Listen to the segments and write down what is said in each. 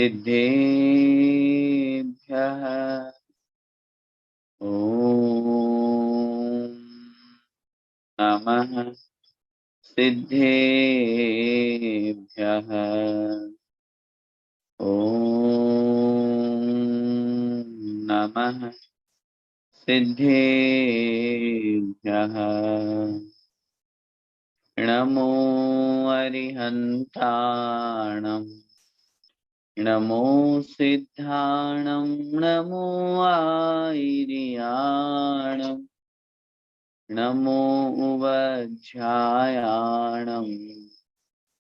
सिद्धेभ्यः ॐ नमः सिद्धेभ्यः ॐ नमः सिद्धेभ्यः नमो अरिहन्ताणं नमो सिद्धाणं नमो आयर्याणं नमो उवध्यायाणं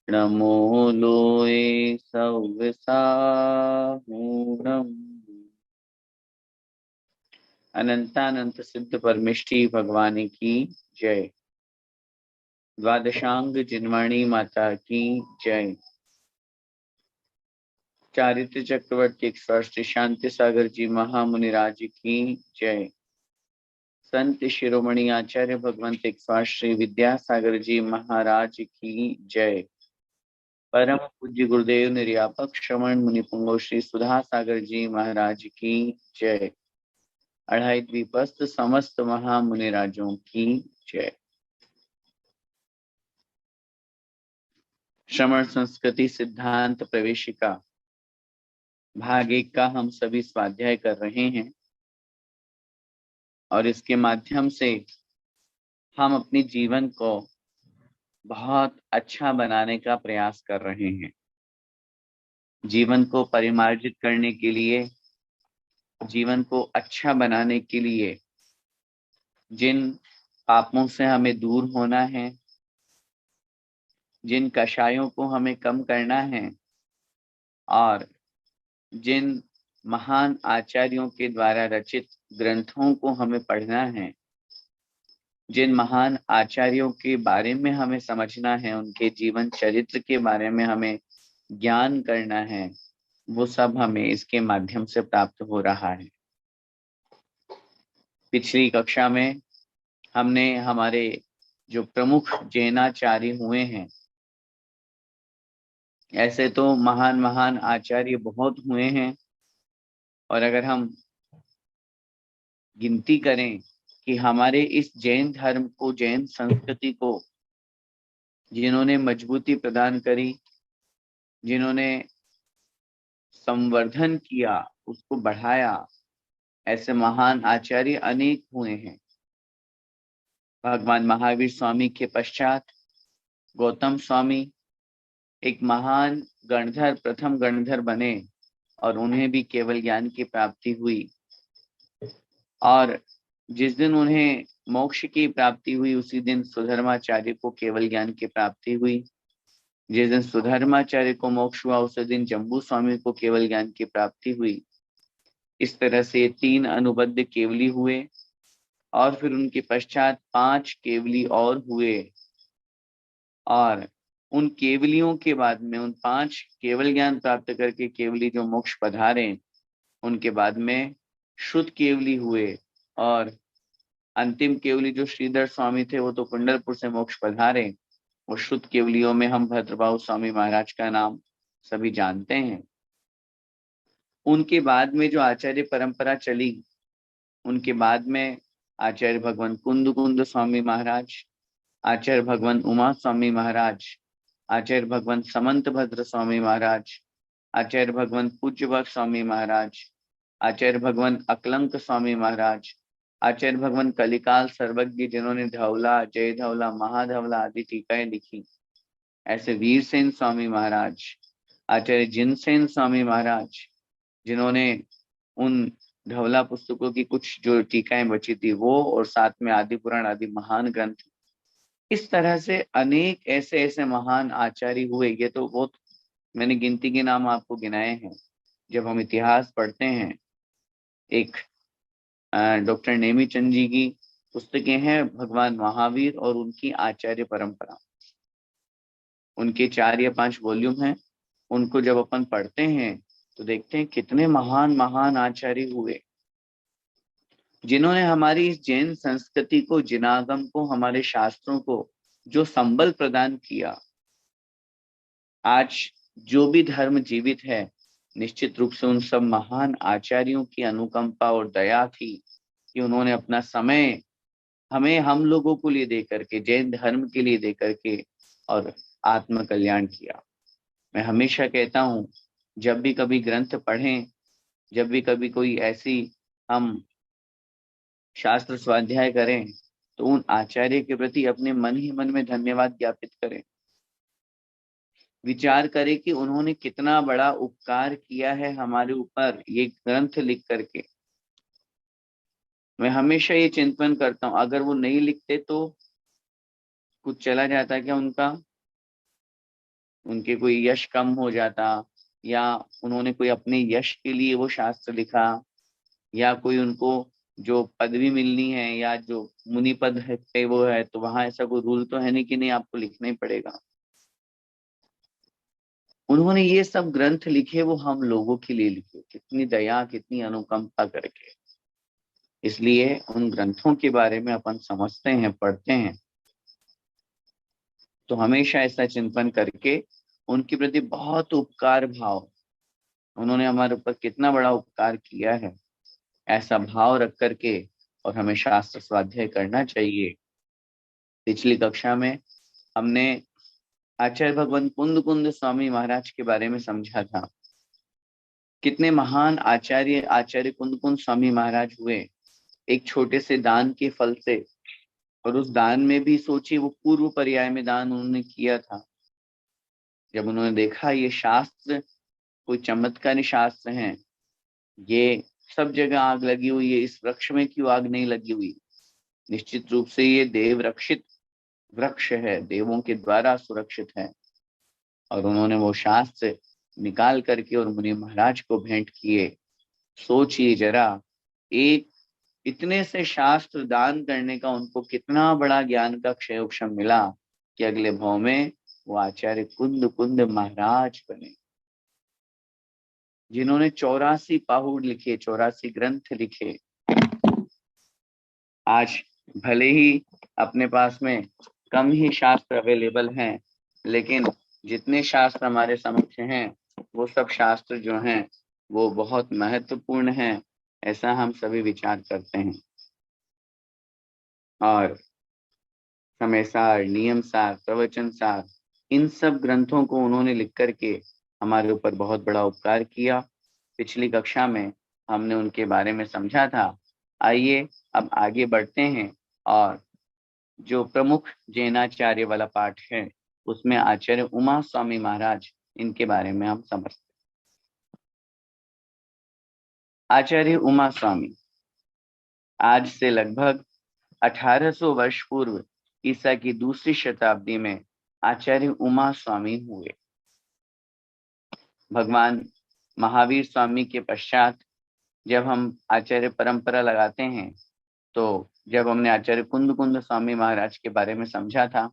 नमो लोये सव्यसाहूणम्। अनंतानंत सिद्ध परमेष्ठी भगवान की जय। द्वादशांग जिनवाणी माता की जय। चारित्र चक्रवर्ती श्रेष्ठ शांति सागर जी महामुनिराज की जय। संत शिरोमणि आचार्य भगवंत श्री विद्यासागर जी महाराज की जय। परम पूज्य गुरुदेव निर्यापक श्रवण मुनि पुंगव श्री सुधा सागर जी महाराज की जय। अढ़ाई द्वीपस्थ समस्त महामुनिराजों की जय। श्रवण संस्कृति सिद्धांत प्रवेशिका भाग 1 का हम सभी स्वाध्याय कर रहे हैं और इसके माध्यम से हम अपने जीवन को बहुत अच्छा बनाने का प्रयास कर रहे हैं। जीवन को परिमार्जित करने के लिए, जीवन को अच्छा बनाने के लिए जिन पापों से हमें दूर होना है, जिन कषायों को हमें कम करना है और जिन महान आचार्यों के द्वारा रचित ग्रंथों को हमें पढ़ना है, जिन महान आचार्यों के बारे में हमें समझना है, उनके जीवन चरित्र के बारे में हमें ज्ञान करना है, वो सब हमें इसके माध्यम से प्राप्त हो रहा है। पिछली कक्षा में हमने हमारे जो प्रमुख जैनाचार्य हुए हैं, ऐसे तो महान महान आचार्य बहुत हुए हैं और अगर हम गिनती करें कि हमारे इस जैन धर्म को, जैन संस्कृति को जिन्होंने मजबूती प्रदान करी, जिन्होंने संवर्धन किया, उसको बढ़ाया, ऐसे महान आचार्य अनेक हुए हैं। भगवान महावीर स्वामी के पश्चात गौतम स्वामी एक महान गणधर, प्रथम गणधर बने और उन्हें भी केवल ज्ञान की प्राप्ति हुई। और जिस दिन उन्हें मोक्ष की प्राप्ति हुई, उसी दिन सुधर्माचार्य को केवल ज्ञान की प्राप्ति हुई। जिस दिन सुधर्माचार्य को मोक्ष हुआ, उसी दिन जम्बू स्वामी को केवल ज्ञान की प्राप्ति हुई। इस तरह से 3 अनुबद्ध केवली हुए और फिर उनके पश्चात 5 केवली और हुए और उन केवलियों के बाद में, उन 5 केवल ज्ञान प्राप्त करके केवली जो मोक्ष पधारे, उनके बाद में शुद्ध केवली हुए और अंतिम केवली जो श्रीधर स्वामी थे, वो तो कुंडलपुर से मोक्ष पधारे। वो शुद्ध केवलियों में हम भद्रबाहु स्वामी महाराज का नाम सभी जानते हैं। उनके बाद में जो आचार्य परंपरा चली, उनके बाद में आचार्य भगवान कुंद स्वामी महाराज, आचार्य भगवान उमा स्वामी महाराज, आचार्य भगवान समंत भद्र स्वामी महाराज, आचार्य भगवान पूज्य भक्त स्वामी महाराज, आचार्य भगवान अकलंक स्वामी महाराज, आचार्य भगवान कलिकाल सर्वज्ञ, जिन्होंने धवला, जय धवला, महाधवला आदि टीकाएं लिखी, ऐसे वीरसेन स्वामी महाराज, आचार्य जिनसेन स्वामी महाराज, जिन्होंने उन धवला पुस्तकों की कुछ जो टीकाएं बची थी वो, और साथ में आदि पुराण आदि महान ग्रंथ। इस तरह से अनेक ऐसे ऐसे महान आचार्य हुए। ये तो बहुत मैंने गिनती के नाम आपको गिनाए हैं। जब हम इतिहास पढ़ते हैं, एक डॉक्टर नेमीचंद जी की पुस्तकें हैं भगवान महावीर और उनकी आचार्य परंपरा, उनके 4 या 5 वॉल्यूम हैं। उनको जब अपन पढ़ते हैं तो देखते हैं कितने महान महान आचार्य हुए, जिन्होंने हमारी इस जैन संस्कृति को, जिनागम को, हमारे शास्त्रों को जो संबल प्रदान किया। आज जो भी धर्म जीवित है, निश्चित रूप से उन सब महान आचार्यों की अनुकंपा और दया थी कि उन्होंने अपना समय हमें, हम लोगों को लिए दे करके, जैन धर्म के लिए दे करके और आत्म कल्याण किया। मैं हमेशा कहता हूँ, जब भी कभी ग्रंथ पढ़ें, जब भी कभी कोई ऐसी हम शास्त्र स्वाध्याय करें, तो उन आचार्य के प्रति अपने मन ही मन में धन्यवाद ज्ञापित करें। विचार करें कि उन्होंने कितना बड़ा उपकार किया है हमारे ऊपर ये ग्रंथ लिख करके। मैं हमेशा ये चिंतन करता हूँ, अगर वो नहीं लिखते तो कुछ चला जाता क्या उनका, उनके कोई यश कम हो जाता, या उन्होंने कोई अपने यश के लिए वो शास्त्र लिखा, या कोई उनको जो पदवी मिलनी है या जो मुनि पद है पे वो है, तो वहां ऐसा कोई रूल तो है नहीं कि नहीं आपको लिखना ही पड़ेगा। उन्होंने ये सब ग्रंथ लिखे, वो हम लोगों के लिए लिखे, कितनी दया कितनी अनुकंपा करके। इसलिए उन ग्रंथों के बारे में अपन समझते हैं, पढ़ते हैं, तो हमेशा ऐसा चिंतन करके उनके प्रति बहुत उपकार भाव, उन्होंने हमारे ऊपर कितना बड़ा उपकार किया है, ऐसा भाव रख करके और हमें शास्त्र स्वाध्याय करना चाहिए। पिछली कक्षा में हमने आचार्य भगवान कुंद कुंद स्वामी महाराज के बारे में समझा था। कितने महान आचार्य आचार्य कुंद कुंद स्वामी महाराज हुए एक छोटे से दान के फल से। और उस दान में भी सोचिए, वो पूर्व पर्याय में दान उन्होंने किया था। जब उन्होंने देखा ये शास्त्र कोई चमत्कारी शास्त्र हैं, ये सब जगह आग लगी हुई है, इस वृक्ष में क्यों आग नहीं लगी हुई, निश्चित रूप से ये देव रक्षित वृक्ष है, देवों के द्वारा सुरक्षित है। और उन्होंने वो शास्त्र निकाल करके और मुनि महाराज को भेंट किए। सोचिए जरा, एक इतने से शास्त्र दान करने का उनको कितना बड़ा ज्ञान का क्षयोक्षम मिला कि अगले भाव में वो आचार्य कुंद कुंद महाराज बने, जिन्होंने 84 पाहुड़ लिखे, 84 ग्रंथ लिखे। आज भले ही अपने पास में कम ही शास्त्र अवेलेबल हैं, लेकिन जितने शास्त्र हमारे समक्ष हैं वो सब शास्त्र जो हैं वो बहुत महत्वपूर्ण हैं, ऐसा हम सभी विचार करते हैं। और समय सार, नियम सार, प्रवचन सार, इन सब ग्रंथों को उन्होंने लिख करके हमारे ऊपर बहुत बड़ा उपकार किया। पिछली कक्षा में हमने उनके बारे में समझा था। आइए अब आगे बढ़ते हैं और जो प्रमुख जैनाचार्य वाला पाठ है उसमें आचार्य उमा स्वामी महाराज, इनके बारे में हम समझते हैं। आचार्य उमा स्वामी आज से लगभग 1800 वर्ष पूर्व ईसा की दूसरी शताब्दी में आचार्य उमा स्वामी हुए। भगवान महावीर स्वामी के पश्चात जब हम आचार्य परंपरा लगाते हैं, तो जब हमने आचार्य कुंद कुंद स्वामी महाराज के बारे में समझा था,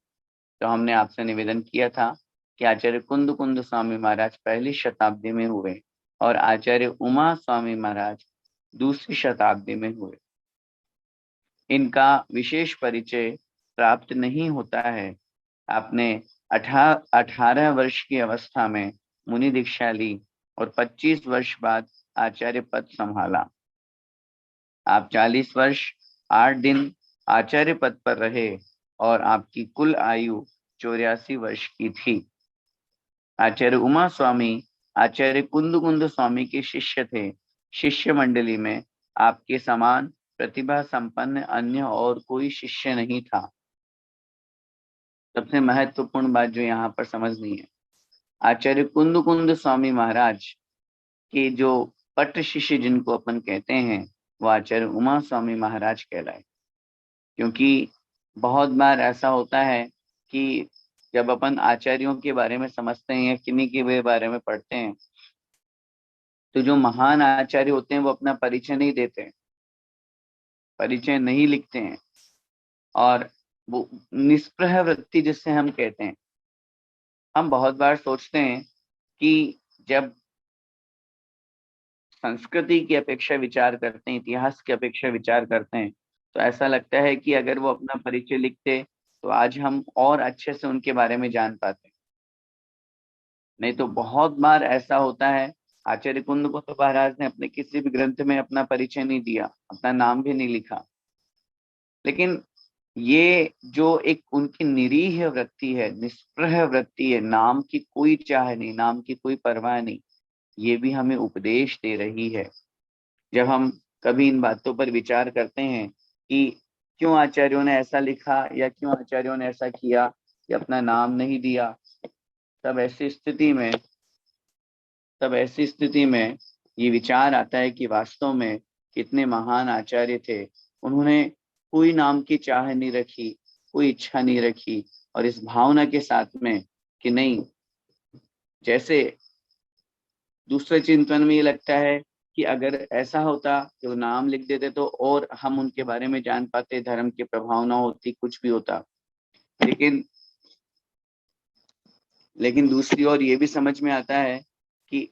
तो हमने आपसे निवेदन किया था कि आचार्य कुंद कुंद स्वामी महाराज पहली शताब्दी में हुए और आचार्य उमा स्वामी महाराज दूसरी शताब्दी में हुए। इनका विशेष परिचय प्राप्त नहीं होता है। आपने 18 वर्ष की अवस्था में मुनि दीक्षा ली और 25 वर्ष बाद आचार्य पद संभाला। आप 40 वर्ष 8 दिन आचार्य पद पर रहे और आपकी कुल आयु 84 वर्ष की थी। आचार्य उमा स्वामी आचार्य कुंद कुंद स्वामी के शिष्य थे। शिष्य मंडली में आपके समान प्रतिभा संपन्न अन्य और कोई शिष्य नहीं था। सबसे महत्वपूर्ण बात जो यहाँ पर समझनी है, आचार्य कुंद कुंद स्वामी महाराज के जो पट शिष्य जिनको अपन कहते हैं, वो आचार्य उमा स्वामी महाराज कहलाए। क्योंकि बहुत बार ऐसा होता है कि जब अपन आचार्यों के बारे में समझते हैं या किन्हीं के बारे में पढ़ते हैं, तो जो महान आचार्य होते हैं वो अपना परिचय नहीं देते हैं, परिचय नहीं लिखते हैं, और वो निष्प्रह वृत्ति जिससे हम कहते हैं। हम बहुत बार सोचते हैं कि जब संस्कृति की अपेक्षा विचार करते हैं, इतिहास की अपेक्षा विचार करते हैं, तो ऐसा लगता है कि अगर वो अपना परिचय लिखते तो आज हम और अच्छे से उनके बारे में जान पाते। नहीं तो बहुत बार ऐसा होता है आचार्य कुंद को तो महाराज ने अपने किसी भी ग्रंथ में अपना परिचय नहीं दिया, अपना नाम भी नहीं लिखा। लेकिन ये जो एक उनकी निरीह वृत्ति है, निष्प्रह वृत्ति है, नाम की कोई चाह नहीं, नाम की कोई परवाह नहीं, ये भी हमें उपदेश दे रही है। जब हम कभी इन बातों पर विचार करते हैं कि क्यों आचार्यों ने ऐसा लिखा या क्यों आचार्यों ने ऐसा किया कि अपना नाम नहीं दिया, तब ऐसी स्थिति में ये विचार आता है कि वास्तव में कितने महान आचार्य थे। उन्होंने कोई नाम की चाह नहीं रखी, कोई इच्छा नहीं रखी, और इस भावना के साथ में कि नहीं, जैसे दूसरे चिंतन में ये लगता है कि अगर ऐसा होता कि वो नाम लिख देते तो और हम उनके बारे में जान पाते, धर्म की प्रभावना होती, कुछ भी होता। लेकिन दूसरी ओर ये भी समझ में आता है कि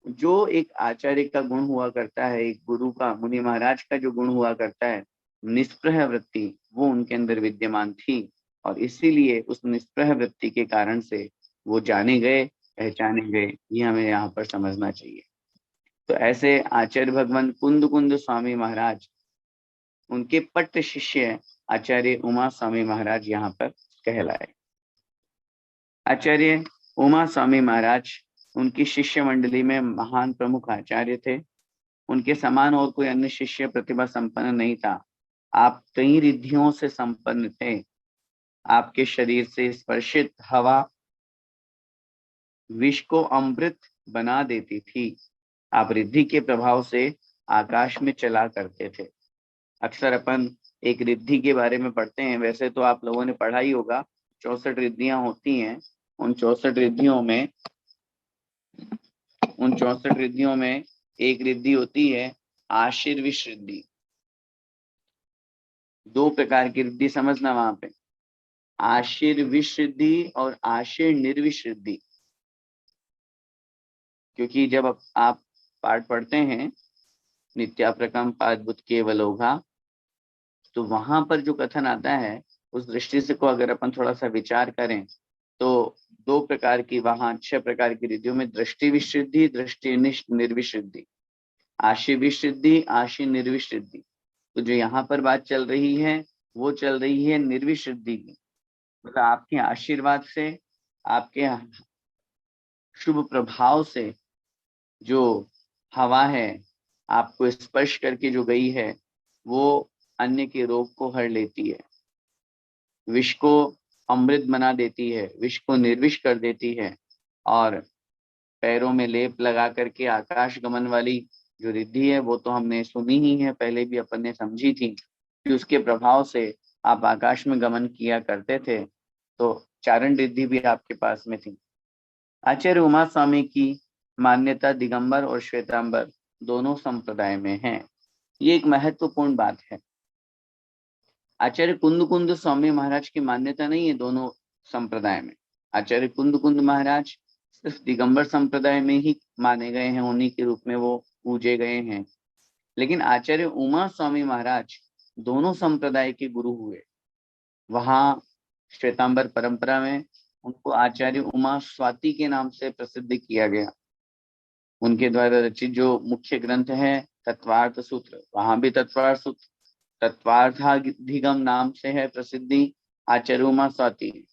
जो एक आचार्य का गुण हुआ करता है, एक गुरु का, मुनि महाराज का जो गुण हुआ करता है, निष्प्रह वृत्ति, वो उनके अंदर विद्यमान थी, और इसीलिए उस निष्प्रह वृत्ति के कारण से वो जाने गए, पहचाने गए। ये हमें यहाँ पर समझना चाहिए। तो ऐसे आचार्य भगवान कुंद कुंद स्वामी महाराज, उनके पट्ट शिष्य आचार्य उमा स्वामी महाराज यहाँ पर कहलाए। आचार्य उमा स्वामी महाराज उनकी शिष्य मंडली में महान प्रमुख आचार्य थे। उनके समान और कोई अन्य शिष्य प्रतिभा संपन्न नहीं था। आप कई रिद्धियों से संपन्न थे। आपके शरीर से स्पर्शित हवा विष को अमृत बना देती थी। आप रिद्धि के प्रभाव से आकाश में चला करते थे। अक्सर अपन एक रिद्धि के बारे में पढ़ते हैं, वैसे तो आप लोगों ने पढ़ा ही होगा, 64 रिद्धियां होती हैं। उन 64 रिद्धियों में एक रिद्धि होती है आशीर्विश रिद्धि। दो प्रकार की रिद्धि समझना वहां पे, आशीर्विश रिद्धि और आशीर निर्विश रिद्धि। क्योंकि जब आप पाठ पढ़ते हैं नित्याप्रकम पादभुत केवलोघा, तो वहां पर जो कथन आता है, उस दृष्टि से को अगर अपन थोड़ा सा विचार करें तो दो प्रकार की, वहां 6 प्रकार की रिद्धियों में दृष्टि विशुद्धि, दृष्टि निर्विशुद्धि, आशी विशुद्धि, आशी निर्विशुद्धि। तो जो यहाँ पर बात चल रही है वो चल रही है निर्विशुद्धि की। मतलब आपके आशीर्वाद से, आपके शुभ प्रभाव से जो हवा है आपको स्पर्श करके जो गई है, वो अन्य के रोग को हर लेती है, विष को अमृत बना देती है, विष को निर्विष कर देती है। और पैरों में लेप लगा करके आकाश गमन वाली जो रिद्धि है, वो तो हमने सुनी ही है, पहले भी अपन ने समझी थी कि उसके प्रभाव से आप आकाश में गमन किया करते थे। तो चारण रिद्धि भी आपके पास में थी। आचार्य उमा स्वामी की मान्यता दिगंबर और श्वेतांबर दोनों संप्रदाय में है। ये एक महत्वपूर्ण बात है। आचार्य कुंद कुंद स्वामी महाराज की मान्यता नहीं है दोनों संप्रदाय में। आचार्य कुंद कुंद महाराज सिर्फ दिगंबर संप्रदाय में ही माने गए हैं, उन्हीं के रूप में वो पूजे गए हैं। लेकिन आचार्य उमा स्वामी महाराज दोनों संप्रदाय के गुरु हुए। वहां श्वेतांबर परंपरा में उनको आचार्य उमा स्वाति के नाम से प्रसिद्ध किया गया। उनके द्वारा रचित जो मुख्य ग्रंथ है तत्वार्थ सूत्र, वहां भी तत्वार्थ सूत्र, तत्वार्थाधिगम नाम से है प्रसिद्धि आचार्य उमा स्वाति।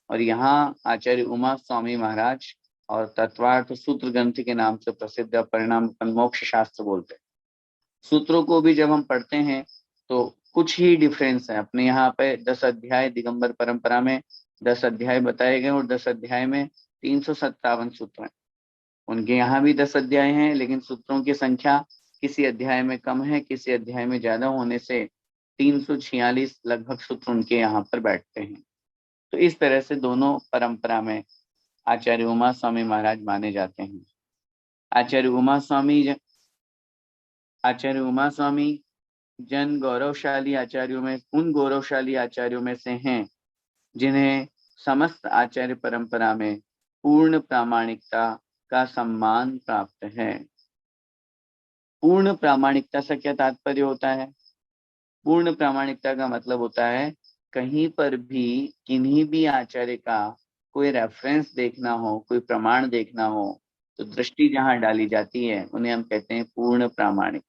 और यहाँ आचार्य उमा स्वामी महाराज और तत्वार्थ सूत्र ग्रंथ के नाम से प्रसिद्ध परिणाम मोक्ष शास्त्र बोलते हैं। सूत्रों को भी जब हम पढ़ते हैं तो कुछ ही डिफरेंस है। अपने यहाँ पे 10 अध्याय दिगंबर परंपरा में 10 अध्याय बताए गए और 10 अध्याय में 357 सूत्र हैं। उनके यहाँ भी 10 अध्याय हैं, लेकिन सूत्रों की संख्या किसी अध्याय में कम है, किसी अध्याय में ज्यादा होने से 346 लगभग सूत्र उनके यहाँ पर बैठते हैं। तो इस तरह से दोनों परंपरा में आचार्य उमा स्वामी महाराज माने जाते हैं। आचार्य उमा स्वामी जन गौरवशाली आचार्यों में, उन गौरवशाली आचार्यों में से हैं जिन्हें समस्त आचार्य परंपरा में पूर्ण प्रामाणिकता का सम्मान प्राप्त है। पूर्ण प्रामाणिकता से क्या तात्पर्य होता है? पूर्ण प्रामाणिकता का मतलब होता है कहीं पर भी किन्हीं भी आचार्य का कोई रेफरेंस देखना हो, कोई प्रमाण देखना हो, तो दृष्टि जहां डाली जाती है उन्हें हम कहते हैं पूर्ण प्रामाणिक।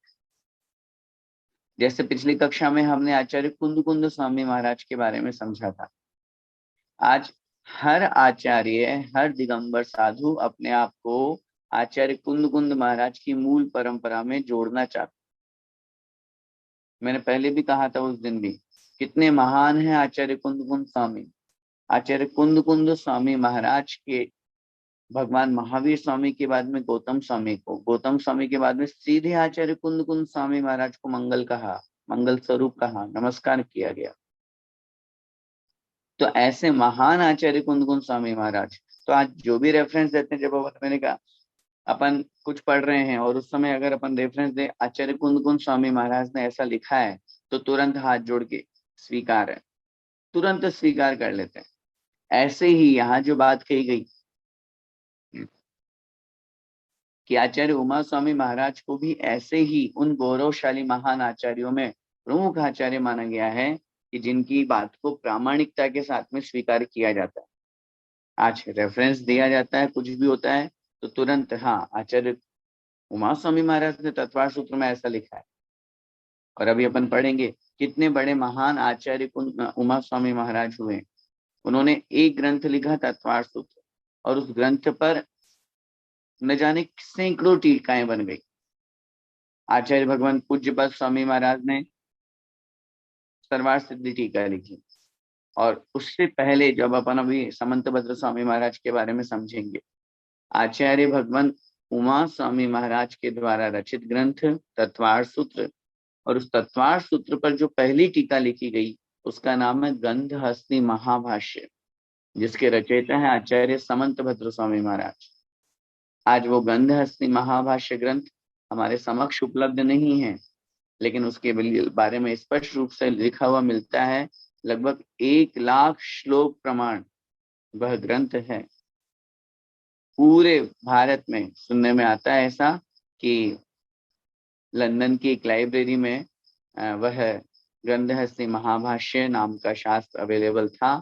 जैसे पिछली कक्षा में हमने आचार्य कुंद कुंद स्वामी महाराज के बारे में समझा था। आज हर आचार्य, हर दिगंबर साधु अपने आप को आचार्य कुंद कुंद महाराज की मूल परंपरा में जोड़ना चाहता। मैंने पहले भी कहा था उस दिन भी, कितने महान हैं आचार्य कुंद कुंद स्वामी। आचार्य कुंद कुंद स्वामी महाराज के भगवान महावीर स्वामी के बाद में गौतम स्वामी को, गौतम स्वामी के बाद में सीधे आचार्य कुंद कुंद स्वामी महाराज को मंगल कहा, मंगल स्वरूप कहा, नमस्कार किया गया। तो ऐसे महान आचार्य कुंद कुंद स्वामी महाराज, तो आज जो भी रेफरेंस देते हैं, जब मैंने कहा अपन कुछ पढ़ रहे हैं और उस समय अगर अपन रेफरेंस दे आचार्य कुंद कुंद स्वामी महाराज ने ऐसा लिखा है, तो तुरंत हाथ जोड़ के स्वीकार है, तुरंत स्वीकार कर लेते हैं। ऐसे ही यहाँ जो बात कही गई कि आचार्य उमा स्वामी महाराज को भी ऐसे ही उन गौरवशाली महान आचार्यों में प्रमुख आचार्य माना गया है कि जिनकी बात को प्रामाणिकता के साथ में स्वीकार किया जाता है। आज रेफरेंस दिया जाता है, कुछ भी होता है तो तुरंत हाँ, आचार्य उमा स्वामी महाराज ने तत्वार सूत्र में ऐसा लिखा है। और अभी अपन पढ़ेंगे कितने बड़े महान आचार्य उमा स्वामी महाराज हुए। उन्होंने एक ग्रंथ लिखा तत्वार सूत्र, और उस ग्रंथ पर न जाने सैकड़ों टीकाएं बन गई। आचार्य भगवान पूज्यपाद स्वामी महाराज ने सर्वार सिद्धि टीका लिखी, और उससे पहले जब अपन अभी समंतभद्र स्वामी महाराज के बारे में समझेंगे, आचार्य भगवान उमा स्वामी महाराज के द्वारा रचित ग्रंथ तत्वार सूत्र, और उस तत्वार सूत्र पर जो पहली टीका लिखी गई उसका नाम है गंधहस्ती महाभाष्य, जिसके रचयिता है आचार्य समंतभद्र स्वामी महाराज। आज वो गंधहस्ती महाभाष्य ग्रंथ हमारे समक्ष उपलब्ध नहीं है, लेकिन उसके बारे में स्पष्ट रूप से लिखा हुआ मिलता है। लगभग 1,00,000 श्लोक प्रमाण वह ग्रंथ है। पूरे भारत में सुनने में आता है ऐसा कि लंदन की एक लाइब्रेरी में वह गंधहस्ती महाभाष्य नाम का शास्त्र अवेलेबल था।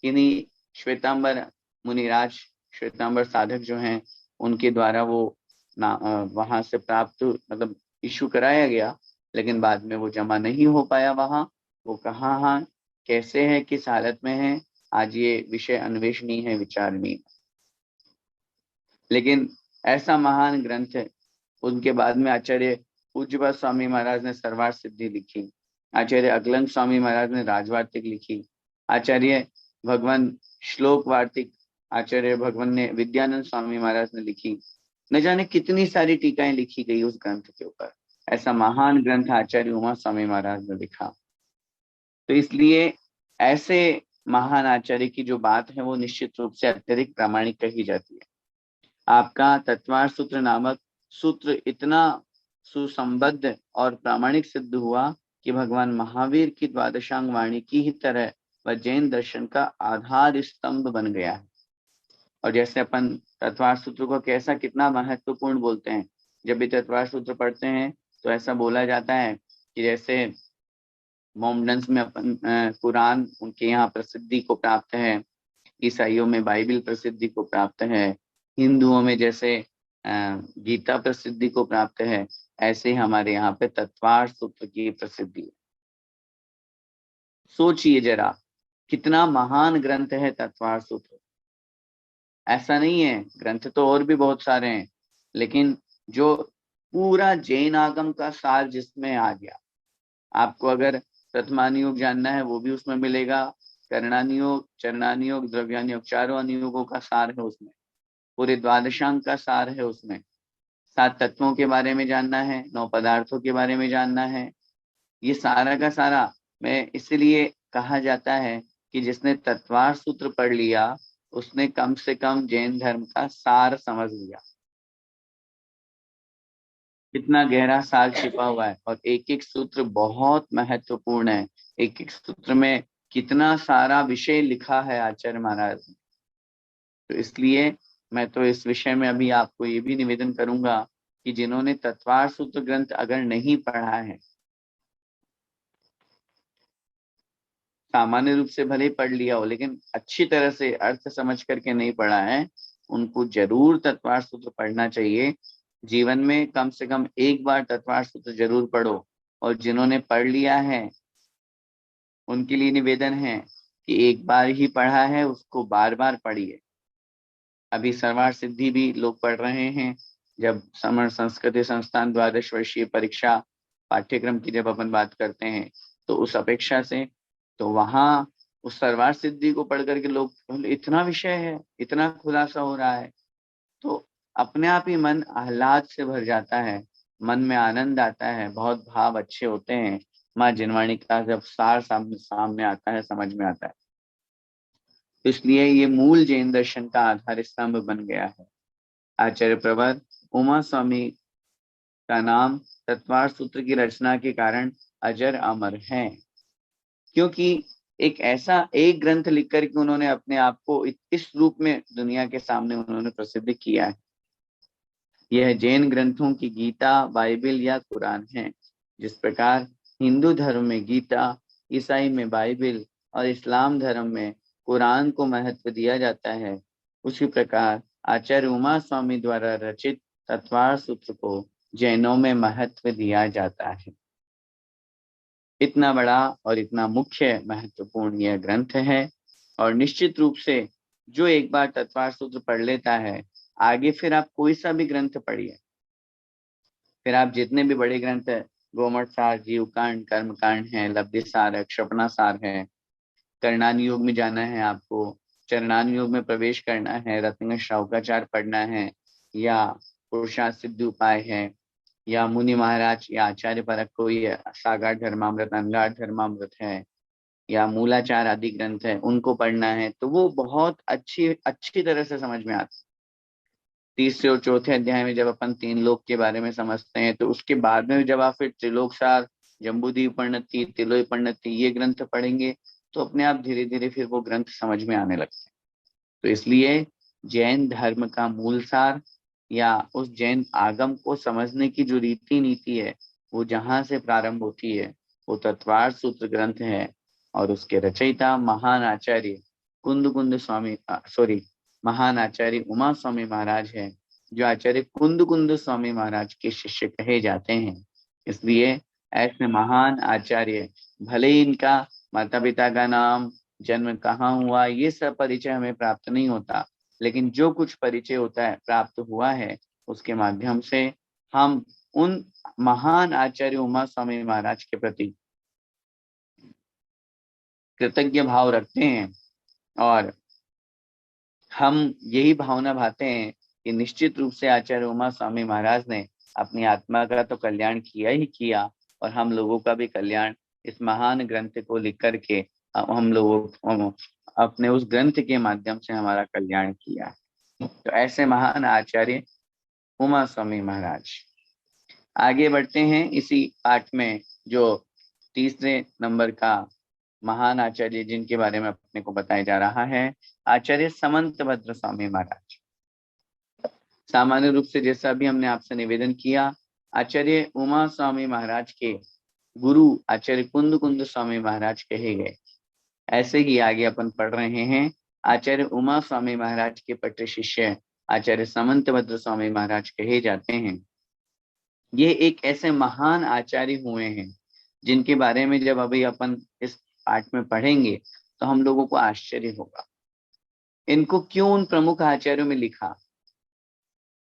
किन्हीं श्वेतांबर मुनिराज, श्वेतांबर साधक जो हैं, उनके द्वारा वो वहां से प्राप्त, मतलब इशू कराया गया, लेकिन बाद में वो जमा नहीं हो पाया वहां। वो कहाँ कैसे है, किस हालत में है, आज ये विषय अन्वेषणीय है, विचारणीय। लेकिन ऐसा महान ग्रंथ है। उनके बाद में आचार्य पूज्यपाद स्वामी महाराज ने सर्वार सिद्धि लिखी, आचार्य अकलंग स्वामी महाराज ने राजवार्तिक लिखी, आचार्य भगवान श्लोक वार्तिक आचार्य भगवान ने विद्यानंद स्वामी महाराज ने लिखी। न जाने कितनी सारी टीकाएं लिखी गई उस ग्रंथ के ऊपर। ऐसा महान ग्रंथ आचार्य उमा स्वामी महाराज ने लिखा। तो इसलिए ऐसे महान आचार्य की जो बात है वो निश्चित रूप से अत्यधिक प्रामाणिक कही जाती है। आपका तत्वार सूत्र नामक सूत्र इतना सुसंबद्ध और प्रामाणिक सिद्ध हुआ कि भगवान महावीर की द्वादशांग वाणी की ही तरह वह जैन दर्शन का आधार स्तंभ बन गया है। और जैसे अपन तत्वार सूत्र को कैसा कितना महत्वपूर्ण बोलते हैं, जब भी तत्वार सूत्र पढ़ते हैं तो ऐसा बोला जाता है कि जैसे मोमडन्स में अपन कुरान उनके यहाँ प्रसिद्धि को प्राप्त है, ईसाइयों में बाइबल प्रसिद्धि को प्राप्त है, हिंदुओं में जैसे गीता प्रसिद्धि को प्राप्त है, ऐसे हमारे यहाँ पे तत्वार सूत्र की प्रसिद्धि है। सोचिए जरा कितना महान ग्रंथ है तत्वार सूत्र। ऐसा नहीं है, ग्रंथ तो और भी बहुत सारे हैं, लेकिन जो पूरा जैन आगम का सार जिसमें आ गया। आपको अगर प्रथमानुयोग जानना है वो भी उसमें मिलेगा, करणानुयोग, चरणानुयोग, द्रव्यानुयोग, चारों अनुयोगों का सार है उसमें, पूरे द्वादशांग का सार है उसमें। 7 तत्वों के बारे में जानना है, 9 पदार्थों के बारे में जानना है, ये सारा का सारा। मैं इसलिए कहा जाता है कि जिसने तत्वार सूत्र पढ़ लिया उसने कम से कम जैन धर्म का सार समझ लिया। कितना गहरा सार छिपा हुआ है, और एक एक सूत्र बहुत महत्वपूर्ण है। एक एक सूत्र में कितना सारा विषय लिखा है आचार्य महाराज ने। तो इसलिए मैं तो इस विषय में अभी आपको ये भी निवेदन करूंगा कि जिन्होंने तत्वार सूत्र ग्रंथ अगर नहीं पढ़ा है, सामान्य रूप से भले ही पढ़ लिया हो, लेकिन अच्छी तरह से अर्थ समझ करके नहीं पढ़ा है, उनको जरूर तत्वार सूत्र पढ़ना चाहिए। जीवन में कम से कम एक बार तत्वार सूत्र जरूर पढ़ो, और जिन्होंने पढ़ लिया है उनके लिए निवेदन है कि एक बार ही पढ़ा है उसको बार बार पढ़िए। अभी सर्वार सिद्धि भी लोग पढ़ रहे हैं। जब समर संस्कृति संस्थान 12 वर्षीय परीक्षा पाठ्यक्रम की जब अपन बात करते हैं, तो उस अपेक्षा से तो वहां उस सर्वार सिद्धि को पढ़ करके लोग बोले, इतना विषय है, इतना खुलासा हो रहा है, तो अपने आप ही मन आह्लाद से भर जाता है, मन में आनंद आता है, बहुत भाव अच्छे होते हैं। माँ जिनवाणी का जब सार सामने आता है, समझ में आता है। इसलिए ये मूल जैन दर्शन का आधार स्तंभ बन गया है। आचार्य प्रवर उमा स्वामी का नाम तत्वार सूत्र की रचना के कारण अजर अमर है, क्योंकि एक ग्रंथ लिख करके उन्होंने अपने आप को इस रूप में दुनिया के सामने उन्होंने प्रसिद्ध किया है। यह जैन ग्रंथों की गीता, बाइबिल या कुरान है। जिस प्रकार हिंदू धर्म में गीता, ईसाई में बाइबिल और इस्लाम धर्म में कुरान को महत्व दिया जाता है, उसी प्रकार आचार्य उमा स्वामी द्वारा रचित तत्वार सूत्र को जैनों में महत्व दिया जाता है। इतना बड़ा और इतना मुख्य महत्वपूर्ण यह ग्रंथ है, और निश्चित रूप से जो एक बार तत्वार सूत्र पढ़ लेता है, आगे फिर आप कोई सा भी ग्रंथ पढ़िए, फिर आप जितने भी बड़े ग्रंथ है, गोमठ सार, जीवकांड, कर्मकांड है, लब्धि सार है, क्षपणा सार है, करणान योग में जाना है आपको, चरणान योग में प्रवेश करना है, रत्न श्रावकाचार पढ़ना है, या पुरुषार्थ सिद्ध उपाय है, या मुनि महाराज या आचार्य परक कोई सागार धर्मामृत, अंगार धर्मामृत है, या मूलाचार आदि ग्रंथ है, उनको पढ़ना है, तो वो बहुत अच्छी तरह से समझ में आता है। तीसरे और चौथे अध्याय में जब अपन 3 लोक के बारे में समझते हैं, तो उसके बाद में जब आप फिर त्रिलोक सार, जम्बूद्वीप परिणति, तिलोई परिणति ये ग्रंथ पढ़ेंगे, तो अपने आप धीरे धीरे फिर वो ग्रंथ समझ में आने लगते हैं। तो इसलिए जैन धर्म का मूल सार या उस जैन आगम को समझने की जो रीति नीति है, वो जहां से प्रारंभ होती है, वो तत्वार सूत्र ग्रंथ है। और उसके रचयिता महान आचार्य महान आचार्य उमा स्वामी महाराज है, जो आचार्य कुंद स्वामी महाराज के शिष्य कहे जाते हैं। इसलिए ऐसे महान आचार्य, भले ही इनका माता पिता का नाम, जन्म कहाँ हुआ, ये सब परिचय हमें प्राप्त नहीं होता, लेकिन जो कुछ परिचय होता है, प्राप्त हुआ है, उसके माध्यम से हम उन महान आचार्य उमा स्वामी महाराज के प्रति कृतज्ञ भाव रखते हैं, और हम यही भावना भाते हैं कि निश्चित रूप से आचार्य उमा स्वामी महाराज ने अपनी आत्मा का तो कल्याण किया ही किया, और हम लोगों का भी कल्याण इस महान ग्रंथ को लिख करके हम लोगों अपने उस ग्रंथ के माध्यम से हमारा कल्याण किया है। तो ऐसे महान आचार्य उमा स्वामी महाराज। आगे बढ़ते हैं इसी पाठ में, जो तीसरे नंबर का महान आचार्य जिनके बारे में अपने को बताया जा रहा है, आचार्य समंत भद्र स्वामी महाराज। सामान्य रूप से जैसा भी हमने आपसे निवेदन किया, आचार्य उमा स्वामी महाराज के गुरु आचार्य कुंद स्वामी महाराज कहे गए। ऐसे ही आगे अपन पढ़ रहे हैं, आचार्य उमा स्वामी महाराज के पट्ट शिष्य आचार्य समंत भद्र स्वामी महाराज कहे जाते हैं। ये एक ऐसे महान आचार्य हुए हैं जिनके बारे में जब अभी अपन इस पाठ में पढ़ेंगे तो हम लोगों को आश्चर्य होगा। इनको क्यों उन प्रमुख आचार्यों में लिखा?